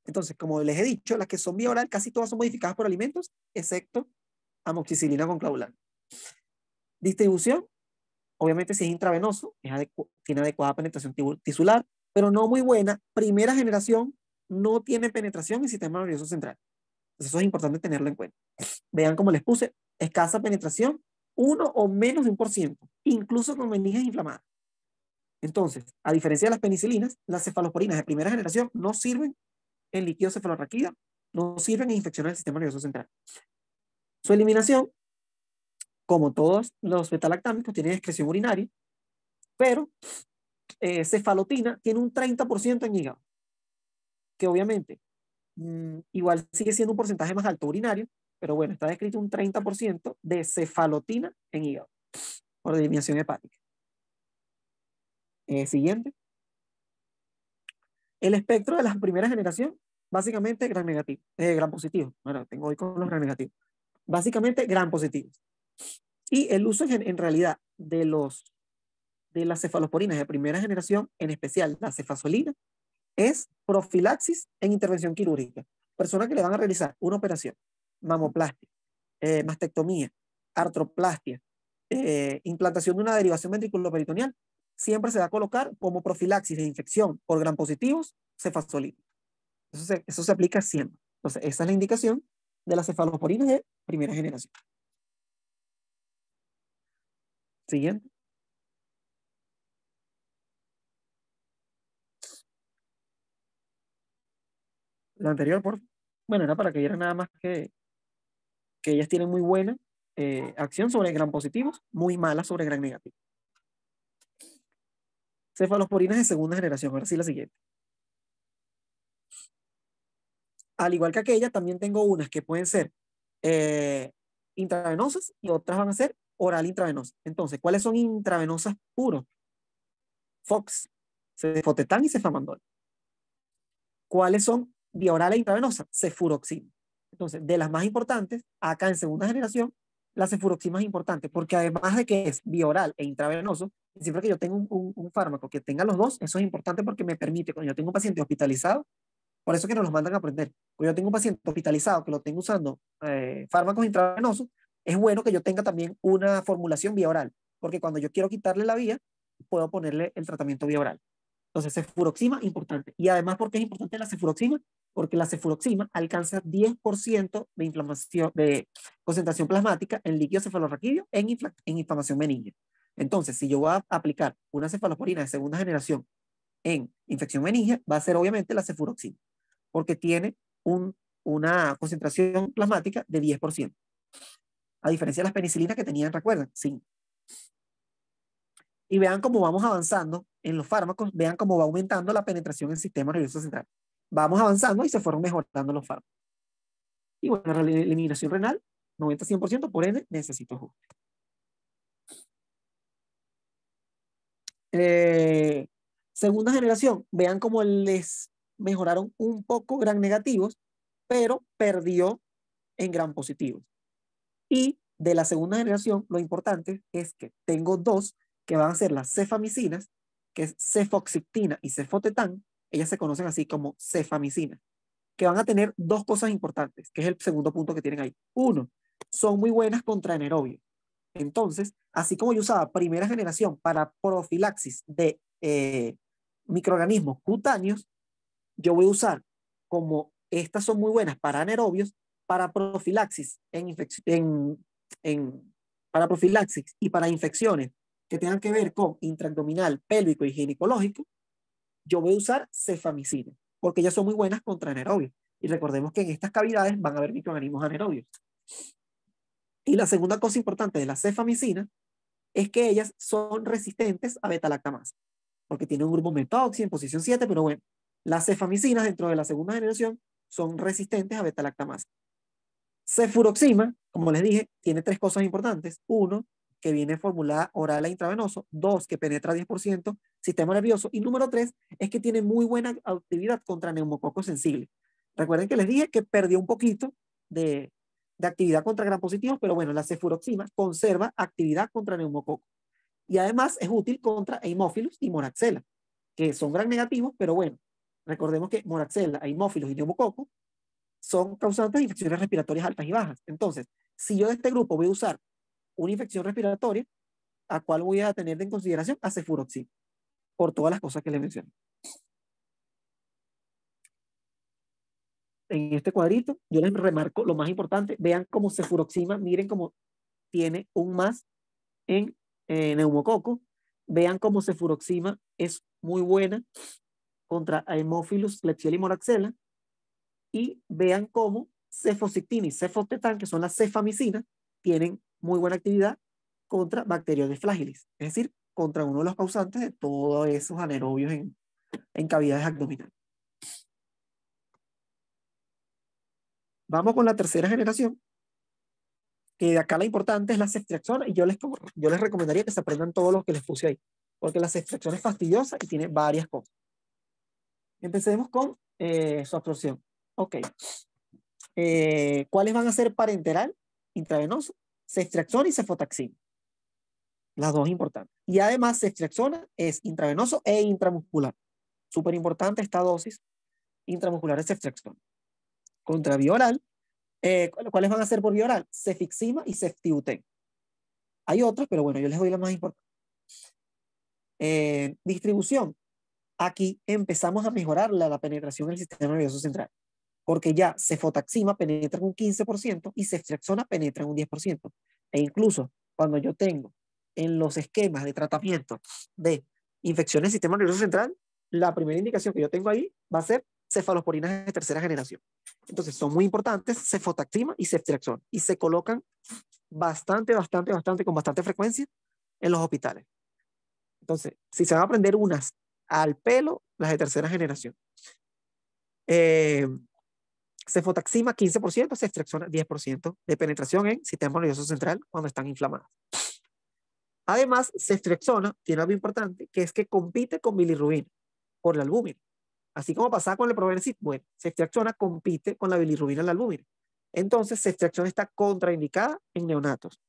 Entonces, como les he dicho, las que son vía oral casi todas son modificadas por alimentos, excepto amoxicilina con clavulan. Distribución, obviamente si es intravenoso, tiene adecuada penetración tisular, pero no muy buena. Primera generación no tiene penetración en el sistema nervioso central. Entonces, eso es importante tenerlo en cuenta. Vean como les puse, escasa penetración, 1 o menos de 1%, incluso con meninges inflamadas. Entonces, a diferencia de las penicilinas, las cefalosporinas de primera generación no sirven en líquido cefalorraquídeo, no sirven en infecciones del sistema nervioso central. Su eliminación, como todos los betalactámicos, tienen excreción urinaria, pero cefalotina tiene un 30% en hígado, que obviamente igual sigue siendo un porcentaje más alto urinario, pero bueno, está descrito un 30% de cefalotina en hígado por eliminación hepática. Siguiente. El espectro de la primera generación, básicamente gran negativo, gran positivo. Bueno, tengo hoy con los gran negativos. Básicamente gran positivos. Y el uso en realidad de las cefalosporinas de primera generación, en especial la cefazolina, es profilaxis en intervención quirúrgica. Personas que le van a realizar una operación, mamoplastia, mastectomía, artroplastia, implantación de una derivación ventriculoperitoneal, siempre se va a colocar como profilaxis de infección por gram positivos, cefazolina. Eso se aplica siempre. Entonces, esa es la indicación de las cefalosporinas de primera generación. Siguiente. La anterior, por bueno, era para que vieran nada más que ellas tienen muy buena acción sobre gram positivos, muy mala sobre gram negativos. Cefalosporinas de segunda generación, ahora sí la siguiente. Al igual que aquella, también tengo unas que pueden ser intravenosas y otras van a ser oral intravenosa. Entonces, ¿cuáles son intravenosas puros? Fox, cefotetán y cefamandol. ¿Cuáles son vía oral e intravenosa? Cefuroxima. Entonces, de las más importantes, acá en segunda generación, la cefuroxima es importante porque además de que es vía oral e intravenoso, siempre que yo tengo un fármaco que tenga los dos, eso es importante porque me permite, cuando yo tengo un paciente hospitalizado, por eso que nos los mandan a aprender, cuando yo tengo un paciente hospitalizado que lo tengo usando fármacos intravenosos, es bueno que yo tenga también una formulación vía oral, porque cuando yo quiero quitarle la vía, puedo ponerle el tratamiento vía oral. Entonces, cefuroxima, importante. Y además, ¿por qué es importante la cefuroxima? Porque la cefuroxima alcanza 10% de inflamación, de concentración plasmática en líquido cefalorraquídeo en inflamación benigna. Entonces, si yo voy a aplicar una cefalosporina de segunda generación en infección benigna, va a ser obviamente la cefuroxima, porque tiene una concentración plasmática de 10%. A diferencia de las penicilinas que tenían, recuerdan, 5. Y vean cómo vamos avanzando en los fármacos, vean cómo va aumentando la penetración en el sistema nervioso central. Vamos avanzando y se fueron mejorando los fármacos. Y bueno, la eliminación renal, 90-100%, por ende, necesito ajuste. Segunda generación, vean cómo les mejoraron un poco gran negativos, pero perdió en gran positivos. Y de la segunda generación, lo importante es que tengo dos que van a ser las cefamicinas, que es cefoxiptina y cefotetán. Ellas se conocen así como cefamicinas, que van a tener dos cosas importantes, que es el segundo punto que tienen ahí. Uno, son muy buenas contra anaerobios. Entonces, así como yo usaba primera generación para profilaxis de microorganismos cutáneos, yo voy a usar, como estas son muy buenas para anaerobios, para profilaxis para profilaxis y para infecciones que tengan que ver con intraabdominal, pélvico y ginecológico, yo voy a usar cefamicina, porque ellas son muy buenas contra anaerobios. Y recordemos que en estas cavidades van a haber microorganismos anaerobios. Y la segunda cosa importante de la cefamicina es que ellas son resistentes a beta-lactamasa, porque tienen un grupo metoxi en posición 7, pero bueno, las cefamicinas dentro de la segunda generación son resistentes a beta-lactamasa. Cefuroxima, como les dije, tiene tres cosas importantes. Uno, que viene formulada oral e intravenoso. Dos, que penetra 10% sistema nervioso. Y número tres, es que tiene muy buena actividad contra neumococos sensibles. Recuerden que les dije que perdió un poquito de actividad contra gram positivos, pero bueno, la cefuroxima conserva actividad contra neumococos. Y además es útil contra Haemophilus y Moraxella, que son gram negativos, pero bueno, recordemos que Moraxella, Haemophilus y neumococo son causantes de infecciones respiratorias altas y bajas. Entonces, si yo de este grupo voy a usar una infección respiratoria, ¿a cuál voy a tener en consideración? A cefuroxima, por todas las cosas que les mencioné. En este cuadrito, yo les remarco lo más importante. Vean cómo cefuroxima, miren cómo tiene un más en neumococo. Vean cómo cefuroxima es muy buena contra Haemophilus, Klebsiella y Moraxella. Y vean cómo cefocitina y cefotetán, que son las cefamicinas, tienen muy buena actividad contra Bacteroides flagilis, es decir, contra uno de los causantes de todos esos anaerobios en cavidades abdominales. Vamos con la tercera generación, que de acá la importante es la ceftriaxona, y yo les recomendaría que se aprendan todos los que les puse ahí, porque la ceftriaxona es fastidiosa y tiene varias cosas. Empecemos con su absorción. Ok. ¿Cuáles van a ser parenteral, intravenoso? Ceftriaxona y cefotaxima. Las dos importantes. Y además, ceftriaxona es intravenoso e intramuscular. Súper importante esta dosis intramuscular de ceftriaxona. Contra vía oral, ¿cuáles van a ser por vía oral? Cefixima y ceftibuten. Hay otros, pero bueno, yo les doy la más importante. Distribución. Aquí empezamos a mejorar la penetración del sistema nervioso central, porque ya cefotaxima penetra en un 15% y ceftriaxona penetra en un 10%. E incluso cuando yo tengo en los esquemas de tratamiento de infecciones del sistema nervioso central, la primera indicación que yo tengo ahí va a ser cefalosporinas de tercera generación. Entonces son muy importantes cefotaxima y ceftriaxona y se colocan bastante, con bastante frecuencia en los hospitales. Entonces, si se van a aprender unas al pelo, las de tercera generación. Cefotaxima 15%, ceftriaxona 10% de penetración en sistema nervioso central cuando están inflamadas. Además, ceftriaxona tiene algo importante, que es que compite con bilirrubina por la albúmina. Así como pasaba con el Probenecid, bueno, ceftriaxona compite con la bilirrubina en la albúmina. Entonces, ceftriaxona está contraindicada en neonatos,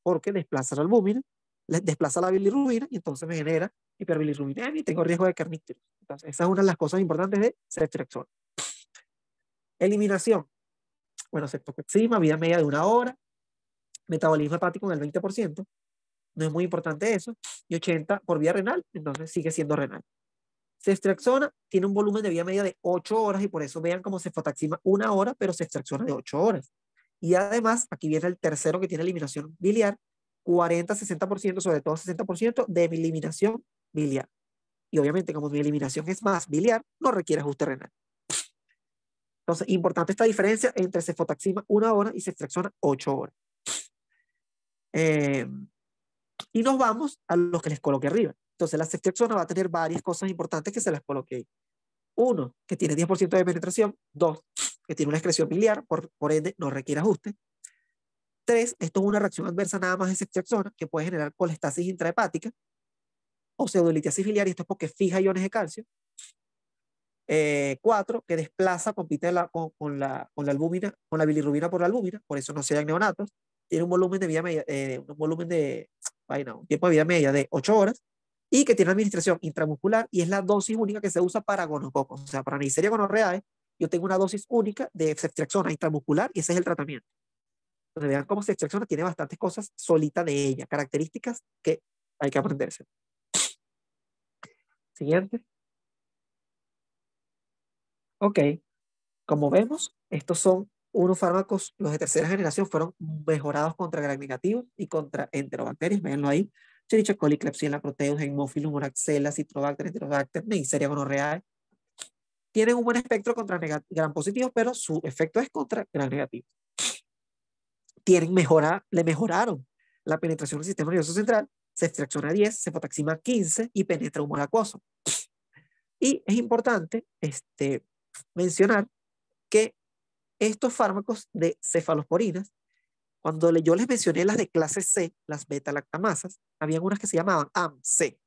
porque desplaza la albúmina, desplaza la bilirrubina y entonces me genera hiperbilirrubinemia y tengo riesgo de kernicterus. Entonces, esa es una de las cosas importantes de ceftriaxona. Eliminación. Bueno, ceftoxima, vida media de 1 hora. metabolismo hepático en el 20%, no es muy importante eso, y 80 por vía renal, entonces sigue siendo renal. Ceftriaxona tiene un volumen de vía media de 8 horas y por eso vean como cefotaxima 1 hora, pero ceftriaxona de 8 horas. Y además, aquí viene el tercero que tiene eliminación biliar, 40-60%, sobre todo 60% de mi eliminación biliar. Y obviamente, como mi eliminación es más biliar, no requiere ajuste renal. Entonces, importante esta diferencia entre cefotaxima 1 hora y ceftriaxona 8 horas. Y nos vamos a los que les coloqué arriba. Entonces, la ceftriaxona va a tener varias cosas importantes que se las coloqué ahí. 1, que tiene 10% de penetración. 2, que tiene una excreción biliar, por ende no requiere ajuste. 3, esto es una reacción adversa nada más de ceftriaxona que puede generar colestasis intrahepática o pseudolitiasis biliar, y esto es porque fija iones de calcio. 4, que desplaza, compite con la albúmina, con la bilirrubina por la albúmina, por eso no se dan neonatos. Tiene un volumen de vida media, un tiempo de vida media de 8 horas, y que tiene administración intramuscular, y es la dosis única que se usa para gonococos. O sea, para Neisseria gonorrheae, yo tengo una dosis única de ceftriaxona intramuscular, y ese es el tratamiento. Entonces vean cómo ceftriaxona tiene bastantes cosas solitas de ella, características que hay que aprenderse. Siguiente. Ok, como vemos, estos son unos fármacos, los de tercera generación, fueron mejorados contra gram negativo y contra enterobacterias, véanlo ahí. Escherichia coli, Klebsiella, Proteus, Haemophilus, Moraxella, Citrobacter, Enterobacter, Neisseria gonorrheae. Tienen un buen espectro contra gram positivos, pero su efecto es contra gram negativo. Le mejoraron la penetración del sistema nervioso central, ceftriaxona 10, cefotaxima 15 y penetra humor acuoso. Y es importante mencionar que estos fármacos de cefalosporinas, cuando yo les mencioné las de clase C, las beta-lactamasas, habían unas que se llamaban AMC,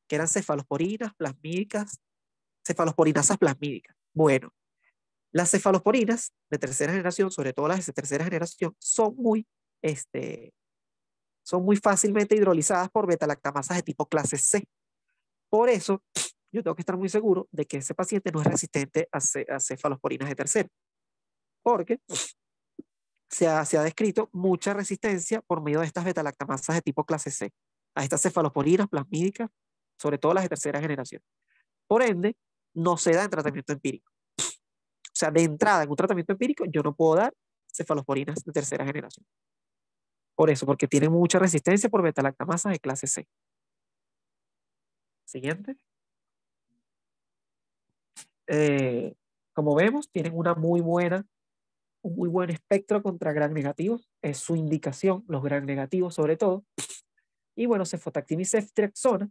que eran cefalosporinas plasmídicas, cefalosporinasas plasmídicas. Bueno, las cefalosporinas de tercera generación, sobre todo las de tercera generación, son muy fácilmente hidrolizadas por beta-lactamasas de tipo clase C. Por eso, yo tengo que estar muy seguro de que ese paciente no es resistente a cefalosporinas de tercera, porque se ha descrito mucha resistencia por medio de estas beta-lactamasas de tipo clase C, a estas cefalosporinas plasmídicas, sobre todo las de tercera generación. Por ende, no se da en tratamiento empírico. O sea, de entrada en un tratamiento empírico, yo no puedo dar cefalosporinas de tercera generación. Por eso, porque tienen mucha resistencia por beta-lactamasas de clase C. Siguiente. Como vemos, tienen un muy buen espectro contra gram negativos. Es su indicación, los gram negativos sobre todo. Y bueno, cefotaxima y ceftriaxona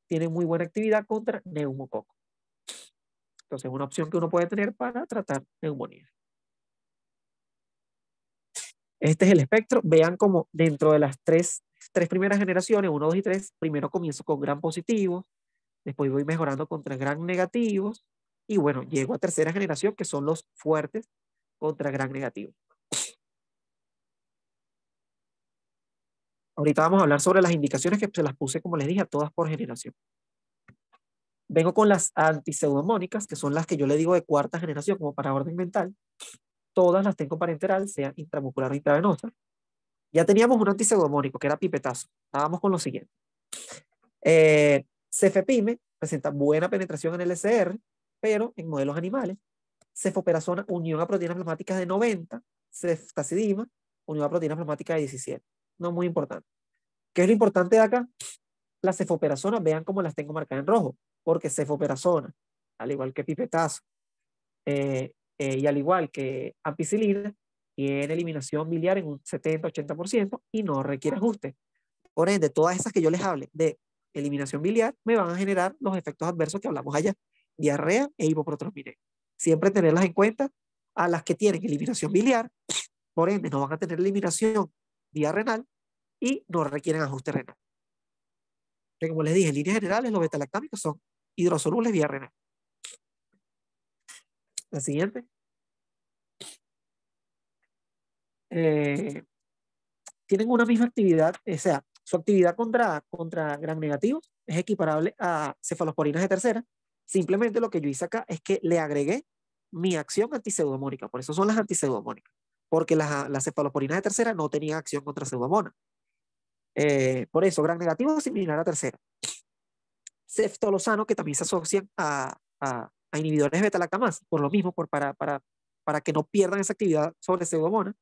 tienen muy buena actividad contra neumococo. Entonces, es una opción que uno puede tener para tratar neumonía. Este es el espectro. Vean como dentro de las tres primeras generaciones, 1, 2 y 3, primero comienzo con gram positivos, después voy mejorando contra gram negativos, y bueno, llego a tercera generación, que son los fuertes contra gram negativos. Ahorita vamos a hablar sobre las indicaciones, que se las puse, como les dije, a todas por generación. Vengo con las antipseudomónicas, que son las que yo le digo de cuarta generación, como para orden mental. Todas las tengo parenteral, sea intramuscular o intravenosa. Ya teníamos un antipseudomónico, que era pipetazo. Vamos con lo siguiente. Cefepime presenta buena penetración en el SR, pero en modelos animales. Cefoperazona, unión a proteínas plasmáticas de 90. Ceftazidima, unión a proteínas plasmáticas de 17. No muy importante. ¿Qué es lo importante de acá? Las cefoperazona, vean cómo las tengo marcadas en rojo, porque cefoperazona, al igual que pipetazo, y al igual que ampicilina, tiene eliminación biliar en un 70-80% y no requiere ajuste. Por ende, todas esas que yo les hable de eliminación biliar me van a generar los efectos adversos que hablamos allá, diarrea e hipoproteinemia. Siempre tenerlas en cuenta. A las que tienen eliminación biliar, por ende, no van a tener eliminación vía renal y no requieren ajuste renal. Que como les dije, en líneas generales, los beta-lactámicos son hidrosolubles vía renal. La siguiente. Tienen una misma actividad, o sea, su actividad contra gram negativos es equiparable a cefalosporinas de tercera. Simplemente lo que yo hice acá es que le agregué mi acción antipseudomónica. Por eso son las antipseudomónicas. porque las cefaloporinas de tercera no tenían acción contra Pseudomonas. Por eso, gram negativo similar a tercera. Ceftolozano, que también se asocian a inhibidores de beta-lactamasa, por lo mismo, para que no pierdan esa actividad sobre Pseudomonas.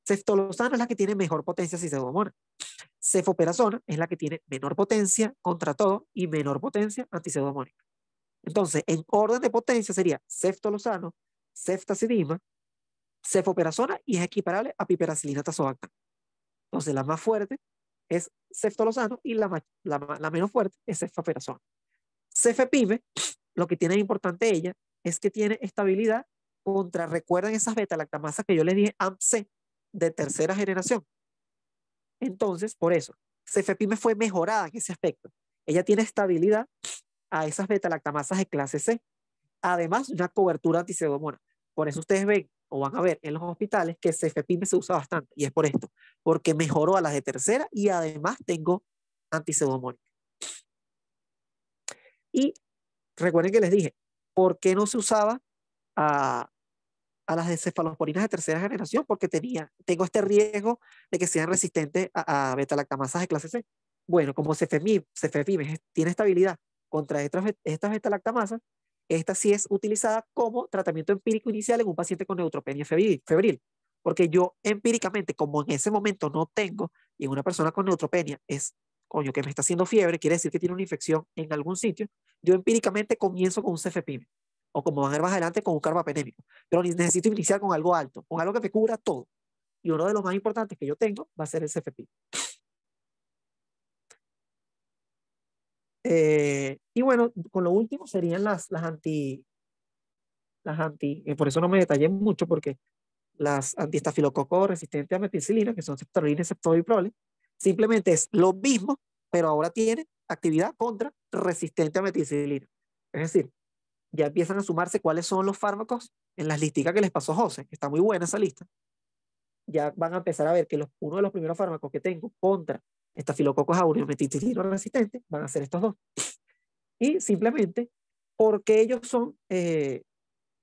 Ceftolozano es la que tiene mejor potencia si Pseudomonas. Cefoperazona es la que tiene menor potencia contra todo y menor potencia antipseudomónica. Entonces, en orden de potencia sería ceftolozano, ceftazidima, cefoperazona y es equiparable a piperacilina tazobactam. Entonces, la más fuerte es ceftolozano y la menos fuerte es cefoperazona. Cefepime, lo que tiene de importante ella es que tiene estabilidad contra, recuerdan esas beta-lactamasas que yo les dije, AMP-C, de tercera generación. Entonces, por eso, cefepime fue mejorada en ese aspecto. Ella tiene estabilidad a esas beta-lactamasas de clase C. Además, una cobertura antipseudomonas. Por eso ustedes ven o van a ver en los hospitales que cefepime se usa bastante. Y es por esto, porque mejoró a las de tercera y además tengo antipseudomónica. Y recuerden que les dije, ¿por qué no se usaba a las de cefalosporinas de tercera generación? Porque tengo este riesgo de que sean resistentes a beta-lactamasas de clase C. Bueno, como cefepime tiene estabilidad contra estas beta-lactamasas, esta sí es utilizada como tratamiento empírico inicial en un paciente con neutropenia febril. Porque yo empíricamente, como en ese momento no tengo, y en una persona con neutropenia es, coño, que me está haciendo fiebre, quiere decir que tiene una infección en algún sitio, yo empíricamente comienzo con un cefepime. O como van a ver más adelante, con un carbapenémico. Pero necesito iniciar con algo alto, con algo que me cubra todo. Y uno de los más importantes que yo tengo va a ser el cefepime. Y bueno, con lo último serían las anti, por eso no me detallé mucho, porque las antiestafilococos resistentes a metilcilina, que son ceftarolina y ceftobiprole, simplemente es lo mismo, pero ahora tiene actividad contra resistente a metilcilina. Es decir, ya empiezan a sumarse cuáles son los fármacos en las listicas que les pasó José, que está muy buena esa lista. Ya van a empezar a ver que uno de los primeros fármacos que tengo contra estafilococos aureus metilcilino resistentes van a ser estos dos. Y simplemente porque ellos son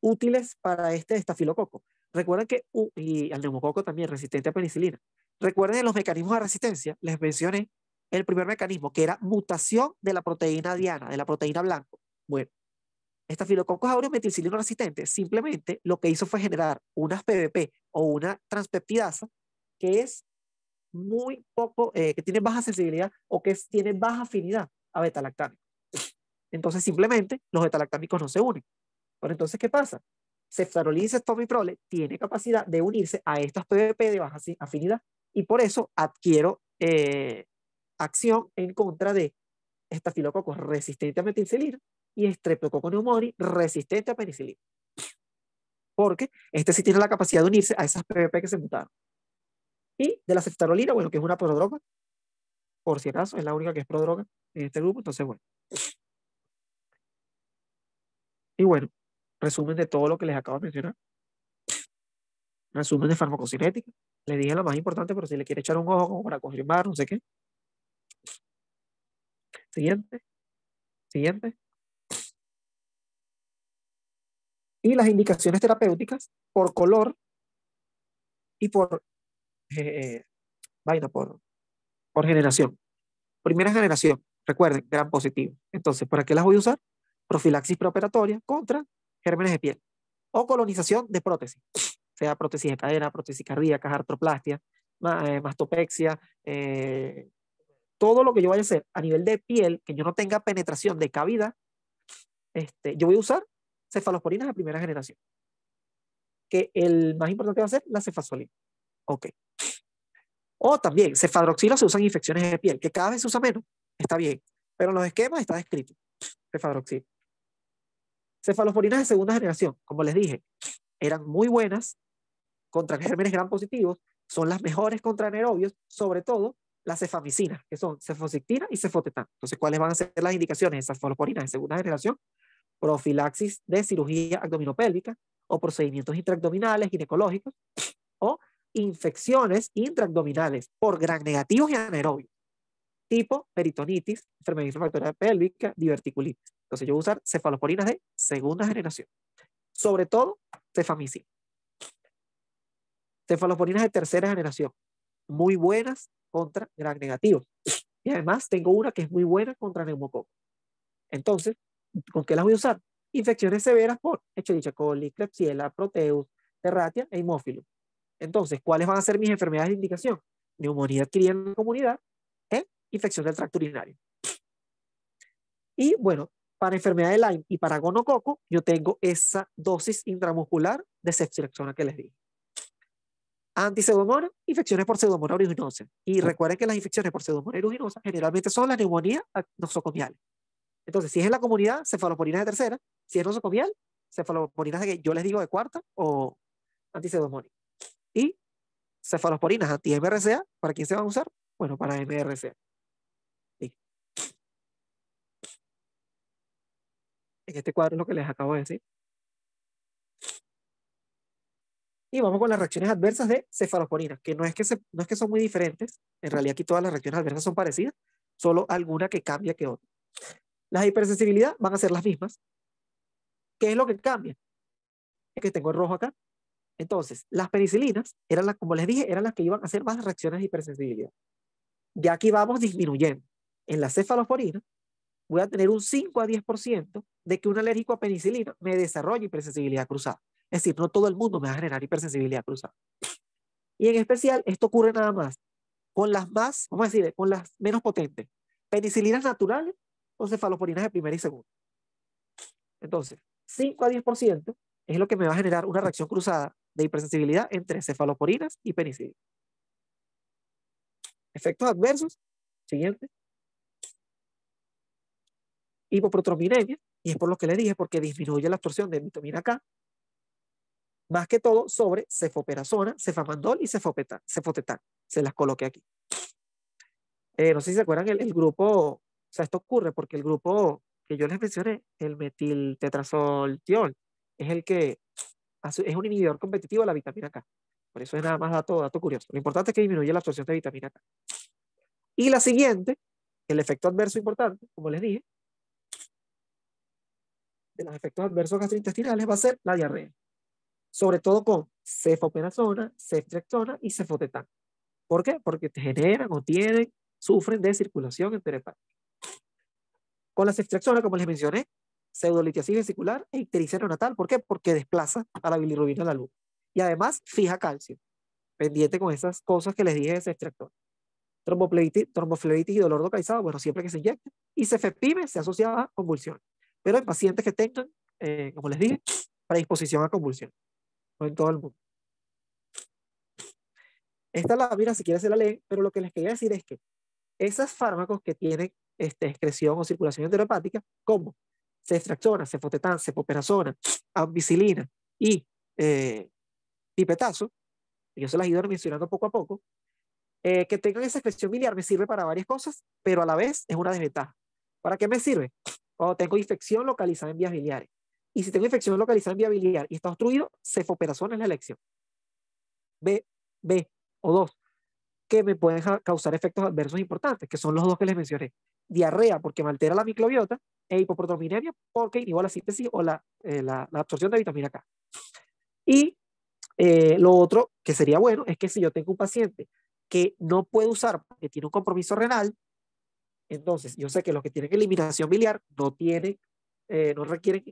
útiles para este estafilococo. Recuerden que, y al neumococo también, resistente a penicilina. Recuerden los mecanismos de resistencia, les mencioné el primer mecanismo, que era mutación de la proteína diana, de la proteína blanco. Bueno, Staphylococcus aureus metilcilino resistente simplemente lo que hizo fue generar unas PBP o una transpeptidasa que es muy poco, que tiene baja sensibilidad o que tiene baja afinidad a beta-lactámicos. Entonces simplemente los beta-lactámicos no se unen. Pero entonces, ¿qué pasa? Ceftarolina y ceftobiprole tiene capacidad de unirse a estas PBP de baja afinidad y por eso adquiero acción en contra de estafilococos resistente a metilcilina y Streptococcus pneumoniae resistente a penicilina. Porque este sí tiene la capacidad de unirse a esas PBP que se mutaron. Y de la ceftarolina, bueno, que es una prodroga, por si acaso, es la única que es prodroga en este grupo, entonces bueno. Y bueno, resumen de todo lo que les acabo de mencionar. Resumen de farmacocinética. Les dije lo más importante, pero si le quiere echar un ojo como para confirmar, no sé qué. Siguiente. Siguiente. Y las indicaciones terapéuticas por color y por por generación. Primera generación, recuerden, gram positivo. Entonces, ¿para qué las voy a usar? Profilaxis preoperatoria contra gérmenes de piel o colonización de prótesis, sea prótesis de cadera, prótesis cardíaca, artroplastia, mastopexia, todo lo que yo vaya a hacer a nivel de piel, que yo no tenga penetración de cavidad, yo voy a usar cefalosporinas de primera generación, que el más importante va a ser la cefazolina. Ok. O también, cefadroxila se usa en infecciones de piel, que cada vez se usa menos, está bien, pero en los esquemas está descrito, cefadroxila. Cefalosporinas de segunda generación, como les dije, eran muy buenas contra gérmenes gram positivos, son las mejores contra anaerobios, sobre todo las cefamicinas, que son cefosectina y cefotetán. Entonces, ¿cuáles van a ser las indicaciones de cefalosporinas de segunda generación? Profilaxis de cirugía abdominopélvica o procedimientos intraabdominales ginecológicos o infecciones intraabdominales por gram negativos y anaerobios, tipo peritonitis, enfermedad inflamatoria pélvica, diverticulitis. Entonces yo voy a usar cefalosporinas de segunda generación, sobre todo cefamicina. Cefaloporinas de tercera generación, muy buenas contra gram negativos. Y además tengo una que es muy buena contra neumococo. Entonces, ¿con qué las voy a usar? Infecciones severas por Escherichia coli, Klebsiella, Proteus, Terratia e Haemophilus. Entonces, ¿cuáles van a ser mis enfermedades de indicación? Neumonía adquirida en la comunidad e infección del tracto urinario. Y bueno, para enfermedad de Lyme y para gonococo, yo tengo esa dosis intramuscular de ceftriaxona que les di. Antipseudomonas, infecciones por Pseudomonas aeruginosa. Y recuerden que las infecciones por Pseudomonas aeruginosa generalmente son las neumonías nosocomiales. Entonces, si es en la comunidad, cefaloporinas de tercera. Si es nosocomial, cefaloporinas de, yo les digo, de cuarta o antipseudomónicas. Y cefaloporinas anti-MRCA, ¿para quién se van a usar? Bueno, para MRCA. Sí. En este cuadro es lo que les acabo de decir. Y vamos con las reacciones adversas de cefaloporinas, que no es que son muy diferentes. En realidad aquí todas las reacciones adversas son parecidas, solo alguna que cambia que otra. Las hipersensibilidad van a ser las mismas. ¿Qué es lo que cambia? Es que tengo el rojo acá. Entonces, las penicilinas, como les dije, eran las que iban a hacer más reacciones de hipersensibilidad. Ya aquí vamos disminuyendo. En la cefalosporina voy a tener un 5 a 10% de que un alérgico a penicilina me desarrolle hipersensibilidad cruzada. Es decir, no todo el mundo me va a generar hipersensibilidad cruzada. Y en especial, esto ocurre nada más con las más, vamos a decir, con las menos potentes. Penicilinas naturales o cefaloporinas de primera y segunda. Entonces, 5 a 10% es lo que me va a generar una reacción cruzada de hipersensibilidad entre cefaloporinas y penicilina. Efectos adversos, siguiente. Hipoprotrominemia, y es por lo que le dije, porque disminuye la absorción de vitamina K, más que todo sobre cefoperazona, cefamandol y cefotetán. Se las coloqué aquí. No sé si se acuerdan el grupo, o sea, esto ocurre porque el grupo que yo les mencioné, el metiltetrazoltiol, es el que es un inhibidor competitivo de la vitamina K. Por eso es nada más dato curioso. Lo importante es que disminuye la absorción de vitamina K. Y la siguiente, el efecto adverso importante, como les dije, de los efectos adversos gastrointestinales va a ser la diarrea. Sobre todo con cefoperazona, ceftriaxona y cefotetán. ¿Por qué? Porque te generan o sufren de circulación enterohepática. Con la ceftriaxona, como les mencioné, pseudolitiasis vesicular e ictericia neonatal. ¿Por qué? Porque desplaza a la bilirrubina a la luz. Y además fija calcio. Pendiente con esas cosas que les dije de ceftriaxona. Tromboflebitis y dolor localizado, bueno, siempre que se inyecte. Y cefepime se asocia a convulsiones. Pero en pacientes que tengan, como les dije, predisposición a convulsiones. No en todo el mundo. Esta lámina, si quieres, se la leen, pero lo que les quería decir es que esos fármacos que tienen excreción o circulación enterohepática, como ceftriaxona, cefotetán, cefoperazona, ampicilina y pipetazo, yo se las he ido mencionando poco a poco, que tengan esa excreción biliar me sirve para varias cosas, pero a la vez es una desventaja. ¿Para qué me sirve? Cuando tengo infección localizada en vías biliares. Y si tengo infección localizada en vía biliar y está obstruido, cefoperazona es la elección. B o 2, que me pueden causar efectos adversos importantes, que son los dos que les mencioné. Diarrea, porque me altera la microbiota, e hipoproteínemia, porque inhibo la síntesis o la absorción de vitamina K. Y lo otro que sería bueno es que si yo tengo un paciente que no puede usar porque tiene un compromiso renal, entonces yo sé que los que tienen eliminación biliar no requieren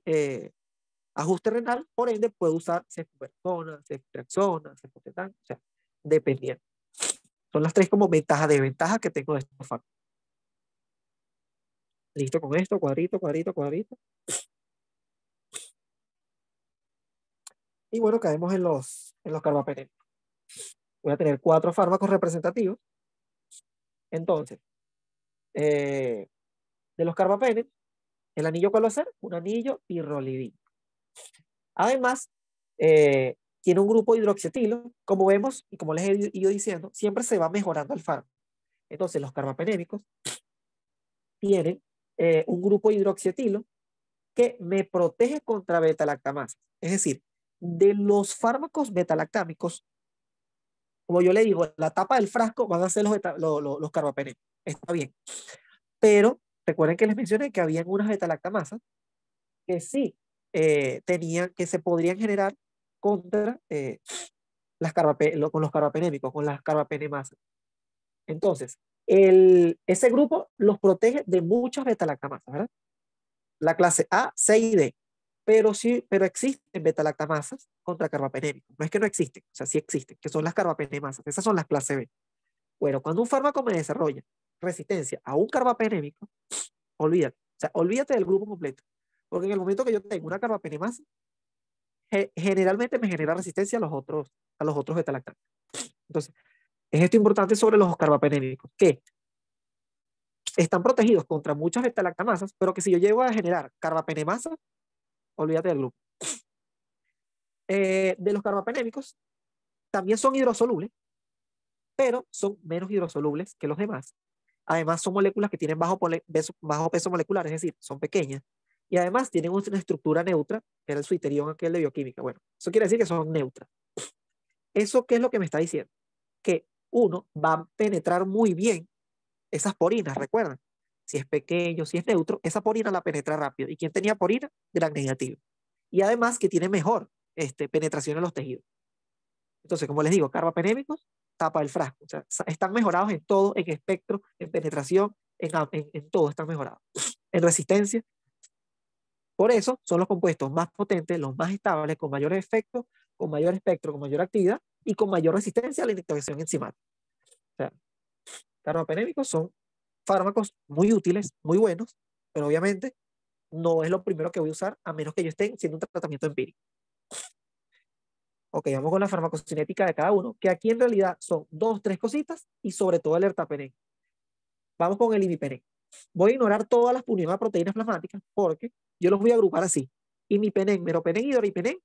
ajuste renal, por ende puedo usar ceftriaxona, ceftriaxona, cefotetán, o sea, dependiendo. Son las tres como ventajas, desventajas que tengo de estos fármacos. Listo con esto, cuadrito, cuadrito, cuadrito. Y bueno, caemos en los carbapenems. Voy a tener 4 fármacos representativos. Entonces, de los carbapenems, el anillo ¿cuál va a ser? Un anillo pirrolidina. Además, tiene un grupo hidroxietilo. Como vemos y como les he ido diciendo, siempre se va mejorando el fármaco. Entonces, los carbapenémicos tienen un grupo hidroxietilo que me protege contra beta-lactamasa. Es decir, de los fármacos beta-lactámicos, como yo le digo, la tapa del frasco van a ser los carbapenems. Está bien. Pero recuerden que les mencioné que habían unas beta-lactamasas que sí que se podrían generar contra con los carbapenémicos, con las carbapenemasas. Entonces, ese grupo los protege de muchas beta-lactamasas, ¿verdad? La clase A, C y D. Pero existen beta-lactamasas contra carbapenémicos. No es que no existen, o sea, sí existen, que son las carbapenemasas. Esas son las clase B. Bueno, cuando un fármaco me desarrolla resistencia a un carbapenémico, olvídate. O sea, olvídate del grupo completo. Porque en el momento que yo tengo una carbapenemasa, generalmente me genera resistencia a los otros beta-lactamas. Entonces, es esto importante sobre los carbapenémicos, que están protegidos contra muchas beta-lactamasas, pero que si yo llego a generar carbapenemasa, olvídate del grupo. De los carbapenémicos, también son hidrosolubles, pero son menos hidrosolubles que los demás. Además, son moléculas que tienen bajo peso molecular, es decir, son pequeñas. Y además tienen una estructura neutra, que era el suiterión aquel de bioquímica. Bueno, eso quiere decir que son neutras. ¿Eso qué es lo que me está diciendo? Que uno va a penetrar muy bien esas porinas, recuerden. Si es pequeño, si es neutro, esa porina la penetra rápido. ¿Y quién tenía porina? Gran negativo. Y además que tiene mejor penetración en los tejidos. Entonces, como les digo, carbapenémicos, tapa el frasco. O sea, están mejorados en todo, en espectro, en penetración, en todo están mejorados. En resistencia. Por eso son los compuestos más potentes, los más estables, con mayores efectos, con mayor espectro, con mayor actividad y con mayor resistencia a la inactivación enzimática. O sea, carbapenémicos son fármacos muy útiles, muy buenos, pero obviamente no es lo primero que voy a usar a menos que yo esté haciendo un tratamiento empírico. Ok, vamos con la farmacocinética de cada uno, que aquí en realidad son 2, 3 cositas y sobre todo el ertapenem. Vamos con el imipenem. Voy a ignorar todas las proteínas plasmáticas porque yo los voy a agrupar así. Imipenem, meropenem y doripenem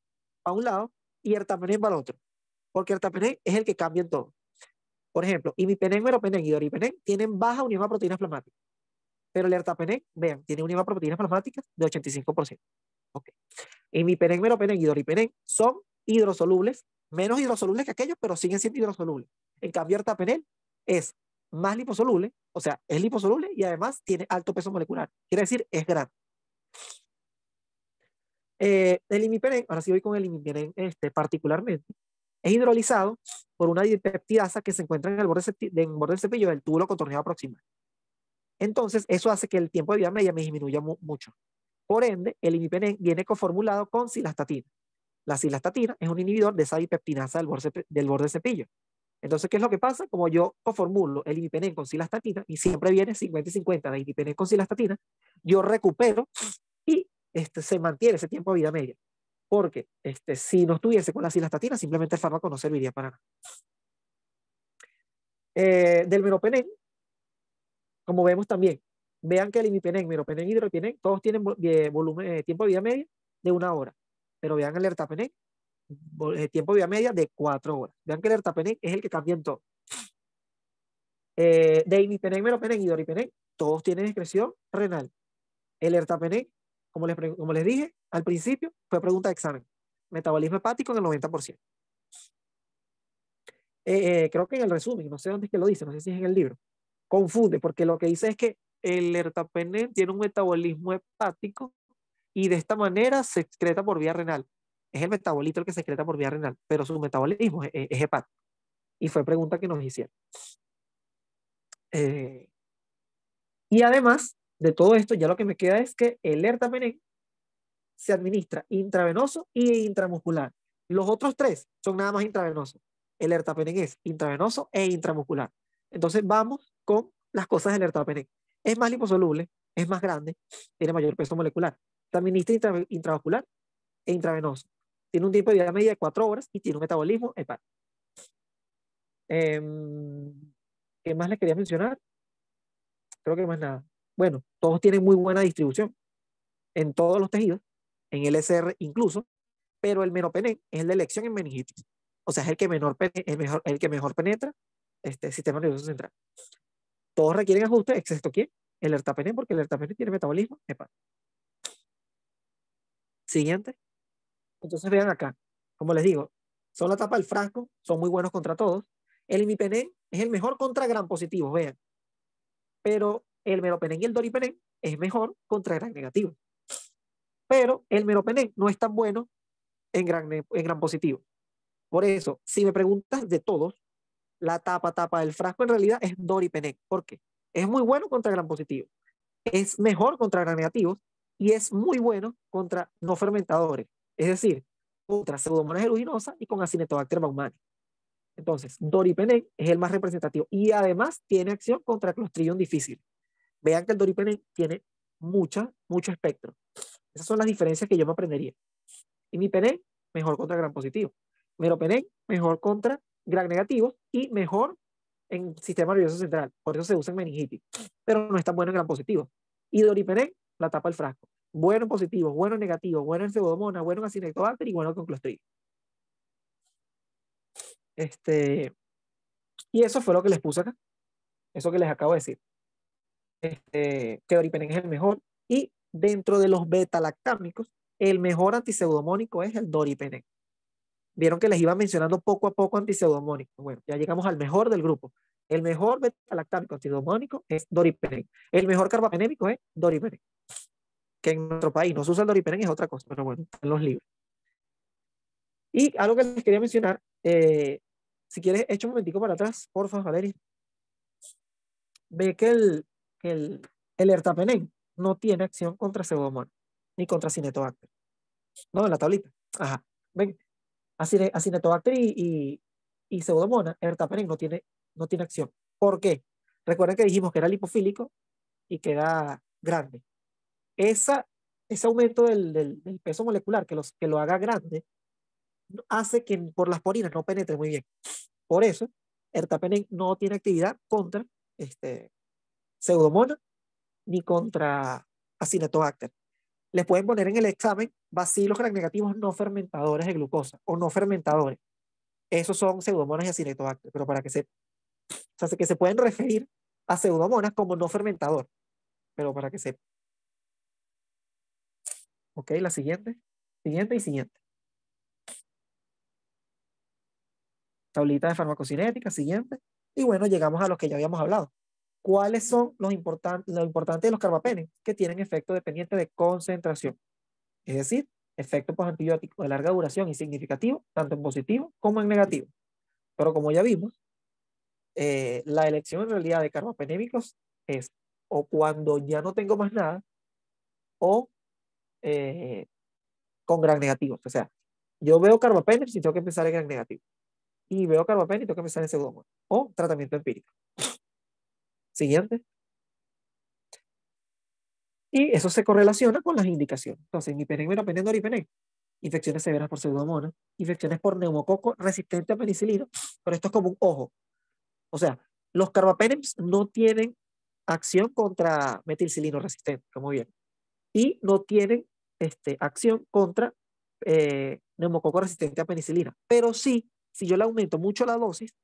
a un lado y ertapenem para el otro. Porque ertapenem es el que cambia en todo. Por ejemplo, imipenem, meropenem y doripenem tienen baja unión a proteínas plasmáticas. Pero el ertapenem, vean, tiene unión a proteínas plasmáticas de 85%. Ok. Imipenem, meropenem y doripenem son hidrosolubles, menos hidrosolubles que aquellos, pero siguen siendo hidrosolubles. En cambio, ertapenem es más liposoluble, o sea, es liposoluble y además tiene alto peso molecular. Quiere decir, es grande. El imipenem, ahora sí voy con el imipenem particularmente, es hidrolizado por una dipeptidasa que se encuentra en el borde del cepillo del túbulo contorneado proximal. Entonces, eso hace que el tiempo de vida media me disminuya mucho. Por ende, el imipenem viene coformulado con cilastatina. La cilastatina es un inhibidor de esa dipeptinasa del borde del cepillo. Entonces, ¿qué es lo que pasa? Como yo coformulo el imipenem con cilastatina y siempre viene 50 y 50 de imipenem con cilastatina, yo recupero y se mantiene ese tiempo de vida media. Porque si no estuviese con la cilastatina, simplemente el fármaco no serviría para nada. Del meropenem, como vemos también, vean que el imipenem, meropenem y hidropenem, todos tienen tiempo de vida media de 1 hora. Pero vean el ertapenem, tiempo de vida media de 4 horas. Vean que el ertapenem es el que cambia en todo. De imipenem, meropenem y doripenem, todos tienen excreción renal. El ertapenem, como les dije al principio, fue pregunta de examen. Metabolismo hepático en el 90%. Creo que en el resumen, no sé dónde es que lo dice, no sé si es en el libro, confunde, porque lo que dice es que el ertapenem tiene un metabolismo hepático y de esta manera se excreta por vía renal. Es el metabolito el que se excreta por vía renal, pero su metabolismo es hepático. Y fue pregunta que nos hicieron. Y además de todo esto, ya lo que me queda es que el ertapenem se administra intravenoso y intramuscular. Los otros 3 son nada más intravenosos. El ertapenem es intravenoso e intramuscular. Entonces vamos con las cosas del ertapenem. Es más liposoluble, es más grande, tiene mayor peso molecular. Se administra intravascular e intravenoso. Tiene un tiempo de vida media de 4 horas y tiene un metabolismo hepático. ¿Qué más les quería mencionar? Creo que más nada. Bueno, todos tienen muy buena distribución en todos los tejidos, en el SR incluso, pero el meropenem es el de elección en meningitis. O sea, es el que mejor penetra sistema nervioso central. Todos requieren ajuste, excepto ¿quién? El ertapenem, porque el ertapenem tiene metabolismo hepático. Siguiente. Entonces vean acá, como les digo, son la tapa del frasco, son muy buenos contra todos. El imipenem es el mejor contra gram positivos, vean. Pero el meropenem y el doripenem es mejor contra gram negativos. Pero el meropenem no es tan bueno en gram positivo. Por eso, si me preguntas de todos, la tapa del frasco en realidad es doripenem. ¿Por qué? Es muy bueno contra gram positivos, es mejor contra gram negativos y es muy bueno contra no fermentadores, es decir, contra Pseudomonas aeruginosa y con Acinetobacter baumannii. Entonces, doripenem es el más representativo y además tiene acción contra Clostridium difficile. Vean que el doripenem tiene mucho espectro. Esas son las diferencias que yo me aprendería. Imipenem, mejor contra gram positivo. Meropenem, mejor contra gram negativos y mejor en sistema nervioso central. Por eso se usa en meningitis. Pero no es tan bueno en gram positivo. Y doripenem, la tapa del frasco. Bueno en positivo, bueno en negativo, bueno en Pseudomonas, bueno en Acinetobacter y bueno con Clostridium. Y eso fue lo que les puse acá. Eso que les acabo de decir. Que doripenem es el mejor. Y dentro de los beta-lactámicos, el mejor antiseudomónico es el doripenem. Vieron que les iba mencionando poco a poco antiseudomónicos. Bueno, ya llegamos al mejor del grupo. El mejor beta-lactámico antiseudomónico es doripenem. El mejor carbapenémico es doripenem. Que en nuestro país no se usa el doripenem, es otra cosa, pero bueno, en los libros. Y algo que les quería mencionar, si quieres, echa un momentico para atrás, porfa, Valeria. Ve que el ertapenem no tiene acción contra Pseudomonas ni contra Acinetobacter. No, en la tablita. Ajá. Ven, Acinetobacter y Pseudomonas, ertapenem no tiene acción. ¿Por qué? Recuerden que dijimos que era lipofílico y que era grande. Ese aumento del peso molecular que lo haga grande hace que por las porinas no penetre muy bien. Por eso, ertapenem no tiene actividad contra Pseudomonas ni contra Acinetobacter. Les pueden poner en el examen bacilos gram negativos no fermentadores de glucosa o no fermentadores. Esos son Pseudomonas y Acinetobacter, pero para que se, o sea, que se pueden referir a Pseudomonas como no fermentador, pero para que sepa. Ok, la siguiente, siguiente y siguiente. Tablita de farmacocinética, siguiente. Y bueno, llegamos a los que ya habíamos hablado. ¿Cuáles son lo importante de los carbapenems? Que tienen efecto dependiente de concentración. Es decir, efecto postantibiótico de larga duración y significativo, tanto en positivo como en negativo. Pero como ya vimos, la elección en realidad de carbapenémicos es o cuando ya no tengo más nada o con gram negativos. O sea, yo veo carbapenems y tengo que empezar en gram negativo. Y veo carbapenems y tengo que empezar en Pseudomonas. O tratamiento empírico. Siguiente. Y eso se correlaciona con las indicaciones. Entonces, imipenem, meropenem, doripenem. Infecciones severas por Pseudomonas. Infecciones por neumococo resistente a penicilina. Pero esto es como un ojo. O sea, los carbapenems no tienen acción contra metilcilino resistente, como bien. Y no tienen acción contra neumococo resistente a penicilina. Pero sí, si yo le aumento mucho la dosis,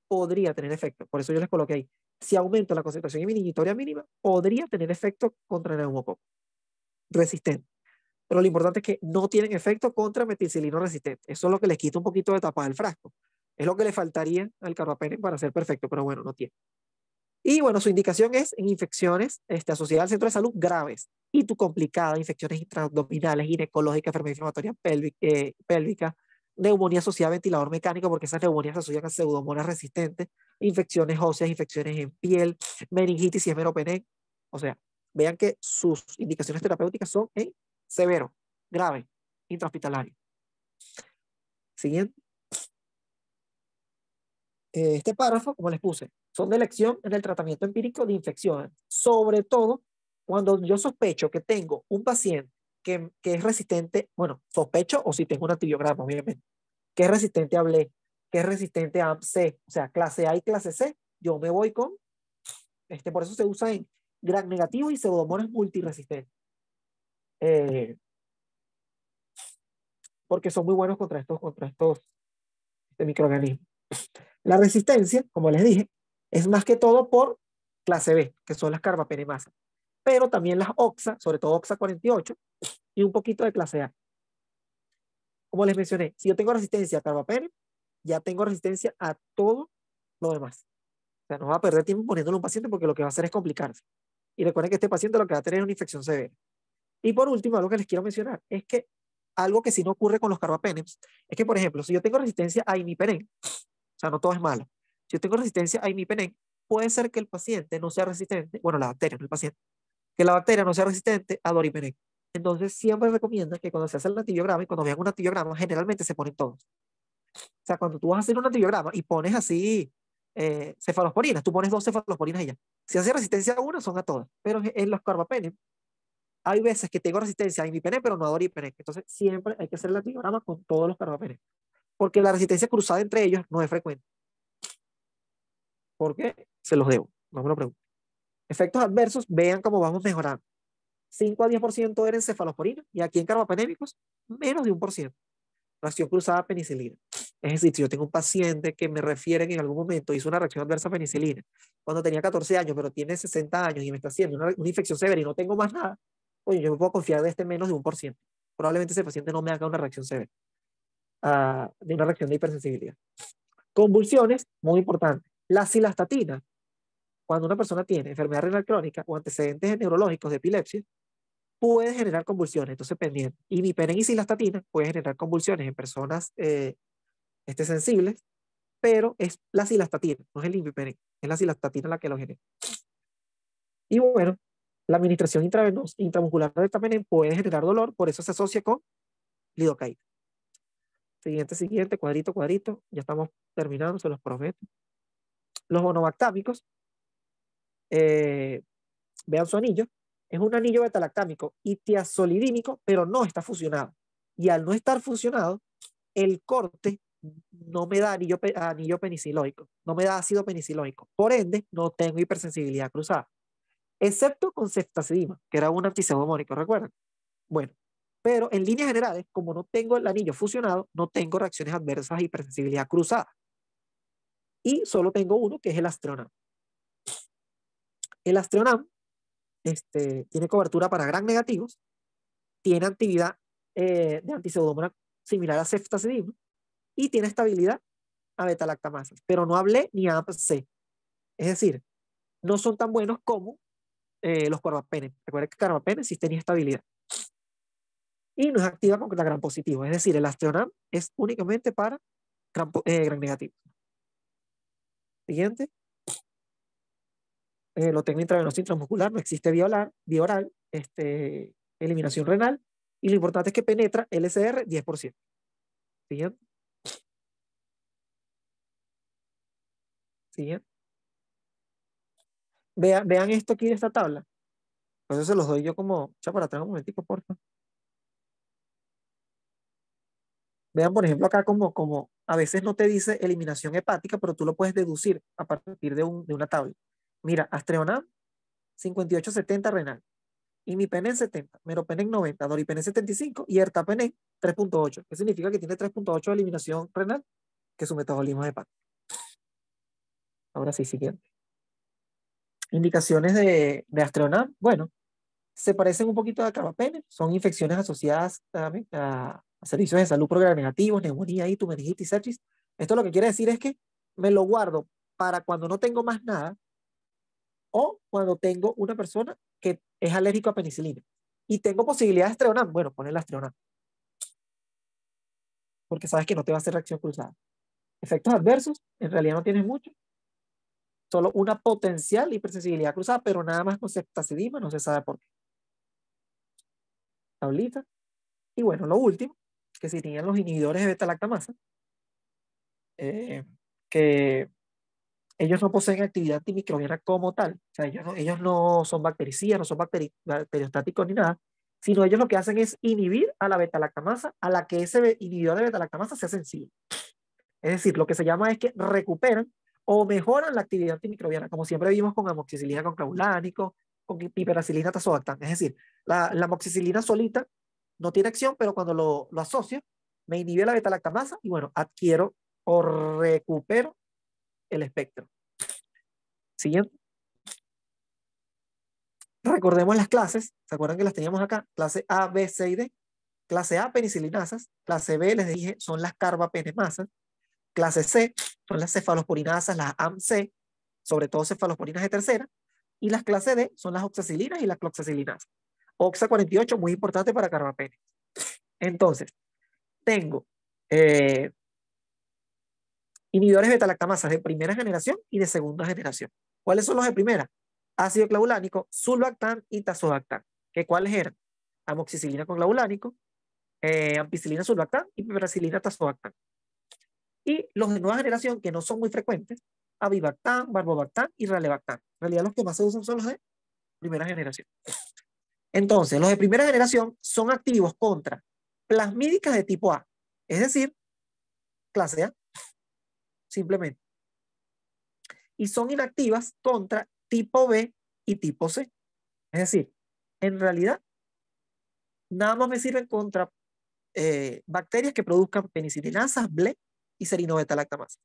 podría tener efecto. Por eso yo les coloqué ahí. Si aumento la concentración inhibitoria mínima, podría tener efecto contra neumococo resistente. Pero lo importante es que no tienen efecto contra metilcilino resistente. Eso es lo que les quita un poquito de tapa del frasco. Es lo que le faltaría al carbapenem para ser perfecto, pero bueno, no tiene. Y bueno, su indicación es en infecciones asociadas al centro de salud graves y tu complicada, infecciones intraabdominales, ginecológicas, enfermedad inflamatoria pélvica, neumonía asociada a ventilador mecánico, porque esas neumonías se asocian a pseudomonas resistentes, infecciones óseas, infecciones en piel, meningitis y esmeropenem. O sea, vean que sus indicaciones terapéuticas son en severo, grave, intrahospitalario. Siguiente. Este párrafo, como les puse, son de elección en el tratamiento empírico de infecciones, sobre todo cuando yo sospecho que tengo un paciente que es resistente, bueno, sospecho o si tengo un antibiograma, obviamente, que es resistente a BLE, que es resistente a AMC, o sea, clase A y clase C, yo me voy con, por eso se usa en gram negativo y Pseudomonas multiresistentes, porque son muy buenos contra estos microorganismos. La resistencia, como les dije, es más que todo por clase B, que son las carbapenemasas, pero también las OXA, sobre todo OXA 48, y un poquito de clase A. Como les mencioné, si yo tengo resistencia a carbapenem, ya tengo resistencia a todo lo demás. O sea, no va a perder tiempo poniéndolo a un paciente porque lo que va a hacer es complicarse. Y recuerden que este paciente lo que va a tener es una infección severa. Y por último, algo que les quiero mencionar es que Algo que sí no ocurre con los carbapenems es que, por ejemplo, si yo tengo resistencia a imipenem, o sea, no todo es malo. Si yo tengo resistencia a imipenem, puede ser que el paciente no sea resistente, bueno, la bacteria, no el paciente, que la bacteria no sea resistente a doripenem. Entonces, siempre recomiendan que cuando se hace el antibiograma y cuando vean un antibiograma, generalmente se ponen todos. O sea, cuando tú vas a hacer un antibiograma y pones así cefalosporinas, tú pones 2 cefalosporinas y ya. Si hace resistencia a una, son a todas. Pero en los carbapenem, hay veces que tengo resistencia a imipenem, pero no a doripenem. Entonces, siempre hay que hacer el antibiograma con todos los carbapenem. Porque la resistencia cruzada entre ellos no es frecuente. ¿Por qué? Se los debo. No me lo pregunto. Efectos adversos, vean cómo vamos mejorando. 5 a 10% eran cefalosporina y aquí en carbapenémicos, menos de 1%. Reacción cruzada a penicilina. Es decir, si yo tengo un paciente que me refiere que en algún momento hizo una reacción adversa a penicilina cuando tenía 14 años, pero tiene 60 años y me está haciendo una infección severa y no tengo más nada, oye, yo me puedo confiar de este menos de 1%. Probablemente ese paciente no me haga una reacción severa, de una reacción de hipersensibilidad. Convulsiones, muy importante. La cilastatina, cuando una persona tiene enfermedad renal crónica o antecedentes neurológicos de epilepsia, puede generar convulsiones. Entonces, pendiente. Imipenem y cilastatina puede generar convulsiones en personas sensibles, pero es la cilastatina, no es el imipenem, es la cilastatina la que lo genera. Y bueno, la administración intravenosa, intramuscular de etapenem puede generar dolor, por eso se asocia con lidocaína. Siguiente, cuadrito, cuadrito. Ya estamos terminando, se los prometo. Los monovactámicos, vean su anillo, es un anillo betalactámico y tiazolidínico, pero no está fusionado. Y al no estar fusionado, el corte no me da anillo penicilóico, no me da ácido penicilóico. Por ende, no tengo hipersensibilidad cruzada. Excepto con ceftazidima, que era un antipseudomónico, ¿recuerdan? Bueno, pero en líneas generales, como no tengo el anillo fusionado, no tengo reacciones adversas a hipersensibilidad cruzada. Y solo tengo uno, que es el Astreonam. El Astreonam tiene cobertura para gram negativos, tiene actividad de antipseudomonas similar a ceftazidima y tiene estabilidad a beta-lactamasas, pero no hablé ni a AMP-C. Es decir, no son tan buenos como los carbapenem. Recuerden que carbapenem sí tenía estabilidad. Y no es activa con la gram positivo. Es decir, el Astreonam es únicamente para gram negativo. Siguiente. Lo tengo intravenoso intramuscular, no existe vía oral, eliminación renal. Y lo importante es que penetra LCR 10%. Siguiente. Siguiente. Vean esto aquí de esta tabla. Entonces se los doy yo como, ya para atrás un momentico, por favor. Vean, por ejemplo, acá como a veces no te dice eliminación hepática, pero tú lo puedes deducir a partir de una tabla. Mira, Astreonam, 58-70 renal. Imipenem 70, Meropenem 90, Doripenem 75 y Ertapenem 3.8. ¿Qué significa que tiene 3.8 de eliminación renal? Que su metabolismo es hepático. Ahora sí, siguiente. Indicaciones de Astreonam. Bueno, se parecen un poquito a carbapenem. Son infecciones asociadas a servicios de salud por negativos, neumonía, itis, meningitis, sepsis. Esto lo que quiere decir es que me lo guardo para cuando no tengo más nada o cuando tengo una persona que es alérgico a penicilina y tengo posibilidad de Astreonam. Bueno, pon el Astreonam porque sabes que no te va a hacer reacción cruzada. Efectos adversos, en realidad no tienes mucho. Solo una potencial hipersensibilidad cruzada, pero nada más con ceftazidima, no se sabe por qué. Tablita. Y bueno, lo último, que serían los inhibidores de beta-lactamasa, que ellos no poseen actividad antimicrobiana como tal. O sea, ellos no son bactericidas, no son bacteriostáticos ni nada, sino ellos lo que hacen es inhibir a la beta-lactamasa, a la que ese inhibidor de beta-lactamasa sea sensible. Es decir, lo que se llama es que recuperan o mejoran la actividad antimicrobiana, como siempre vimos con amoxicilina con clavulánico, con piperacilina tazobactam. Es decir, la amoxicilina solita no tiene acción, pero cuando lo asocio, me inhibe la beta-lactamasa y bueno, adquiero o recupero el espectro. Siguiente. Recordemos las clases, ¿se acuerdan que las teníamos acá? Clase A, B, C y D. Clase A, penicilinasas. Clase B, les dije, son las carbapenemasas. Clase C son las cefalosporinasas, las AMC, sobre todo cefalosporinas de tercera. Y las clase D son las oxacilinas y las cloxacilinasas. Oxa 48, muy importante para carbapenem. Entonces, tengo inhibidores beta-lactamasas de primera generación y de segunda generación. ¿Cuáles son los de primera? Ácido clavulánico, sulbactam y tazobactam. ¿Cuáles eran? Amoxicilina con clavulánico, ampicilina sulbactam y piperacilina tazobactam. Y los de nueva generación, que no son muy frecuentes, avibactam, barbobactam y ralebactam. En realidad los que más se usan son los de primera generación. Entonces, los de primera generación son activos contra plasmídicas de tipo A, es decir, clase A, simplemente. Y son inactivas contra tipo B y tipo C. Es decir, en realidad, nada más me sirven contra bacterias que produzcan penicilinasas, BLE y serinobetalactamasa.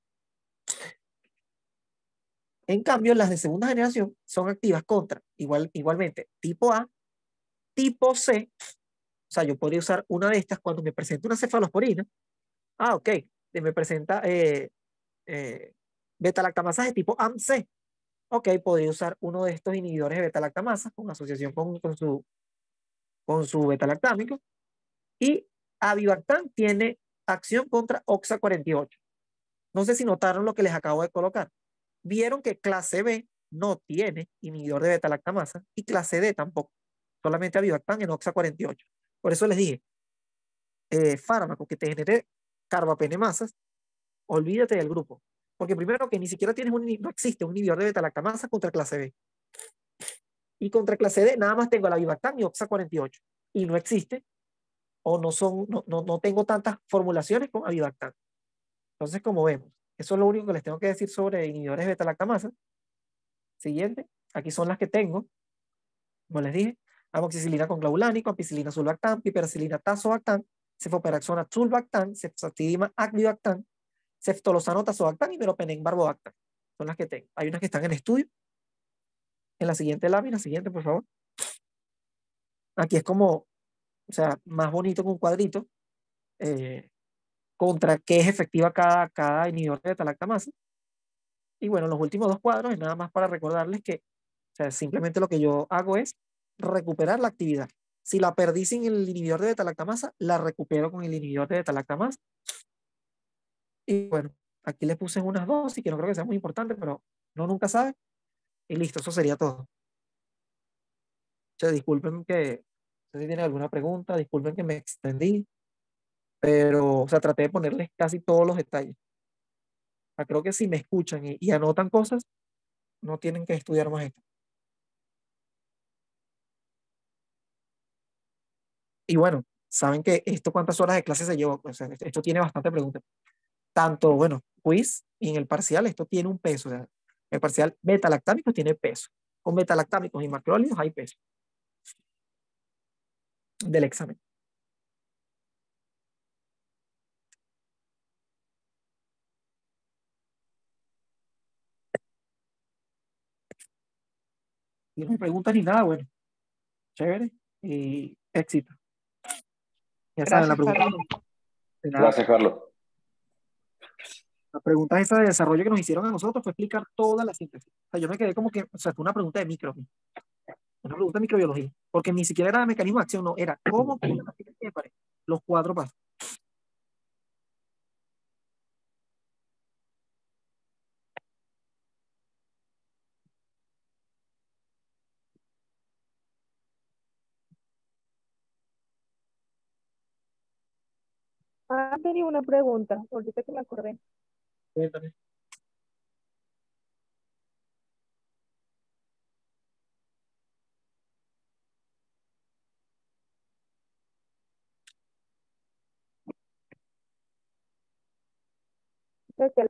En cambio, las de segunda generación son activas contra, igualmente, tipo A, tipo C. O sea, yo podría usar una de estas cuando me presenta una cefalosporina. Ah, ok. Me presenta beta-lactamasas de tipo AMC. Ok, podría usar uno de estos inhibidores de beta-lactamasas con asociación con su beta-lactámico. Y avibactam tiene acción contra OXA48. No sé si notaron lo que les acabo de colocar. Vieron que clase B no tiene inhibidor de beta-lactamasa y clase D tampoco. Solamente avibactam en OXA48. Por eso les dije, fármaco que te genere carbapenemasas, olvídate del grupo. Porque primero que ni siquiera no existe un inhibidor de beta-lactamasa contra clase B. Y contra clase D nada más tengo la avibactam y OXA48. Y no existe, o no tengo tantas formulaciones con avibactam. Entonces, como vemos, eso es lo único que les tengo que decir sobre inhibidores de beta-lactamasa. Siguiente, aquí son las que tengo, como les dije, amoxicilina con clavulánico, ampicilina sulbactam, piperacilina tazobactam, cefoperaxona sulbactam, ceftazidima acbibactam, ceftolozano tazobactam y meropenem barbobactam. Son las que tengo. Hay unas que están en estudio. En la siguiente lámina, siguiente, por favor. Aquí es como, o sea, más bonito con un cuadrito, contra qué es efectiva cada inhibidor de beta-lactamasa. Y bueno, los últimos dos cuadros es nada más para recordarles que, o sea, simplemente lo que yo hago es recuperar la actividad. Si la perdí sin el inhibidor de beta-lactamasa, la recupero con el inhibidor de beta-lactamasa. Y bueno, aquí les puse unas dosis que no creo que sea muy importante, pero no nunca sabe. Y listo, eso sería todo. O sea, disculpen que, no sé si tienen alguna pregunta, disculpen que me extendí, pero, o sea, traté de ponerles casi todos los detalles. O sea, creo que si me escuchan y anotan cosas, no tienen que estudiar más esto. Y bueno, saben que esto cuántas horas de clase se llevó. O sea, esto tiene bastante preguntas. Tanto, bueno, quiz y en el parcial esto tiene un peso. O sea, el parcial beta-lactámicos tiene peso. Con beta-lactámicos y macrólidos hay peso del examen. Y no hay preguntas ni nada, bueno, chévere y éxito. Ya saben, la
Gracias,
pregunta
Carlos.
de nada.
Gracias, Carlos.
La pregunta esa de desarrollo que nos hicieron a nosotros fue explicar toda la síntesis. O sea, yo me quedé como que, o sea, fue una pregunta de una pregunta de microbiología, porque ni siquiera era de mecanismo de acción, no, era cómo ocurre la síntesis de pared, los cuatro pasos.
Ah, tenía una pregunta, ahorita que me acordé.
Cuéntame.
Desde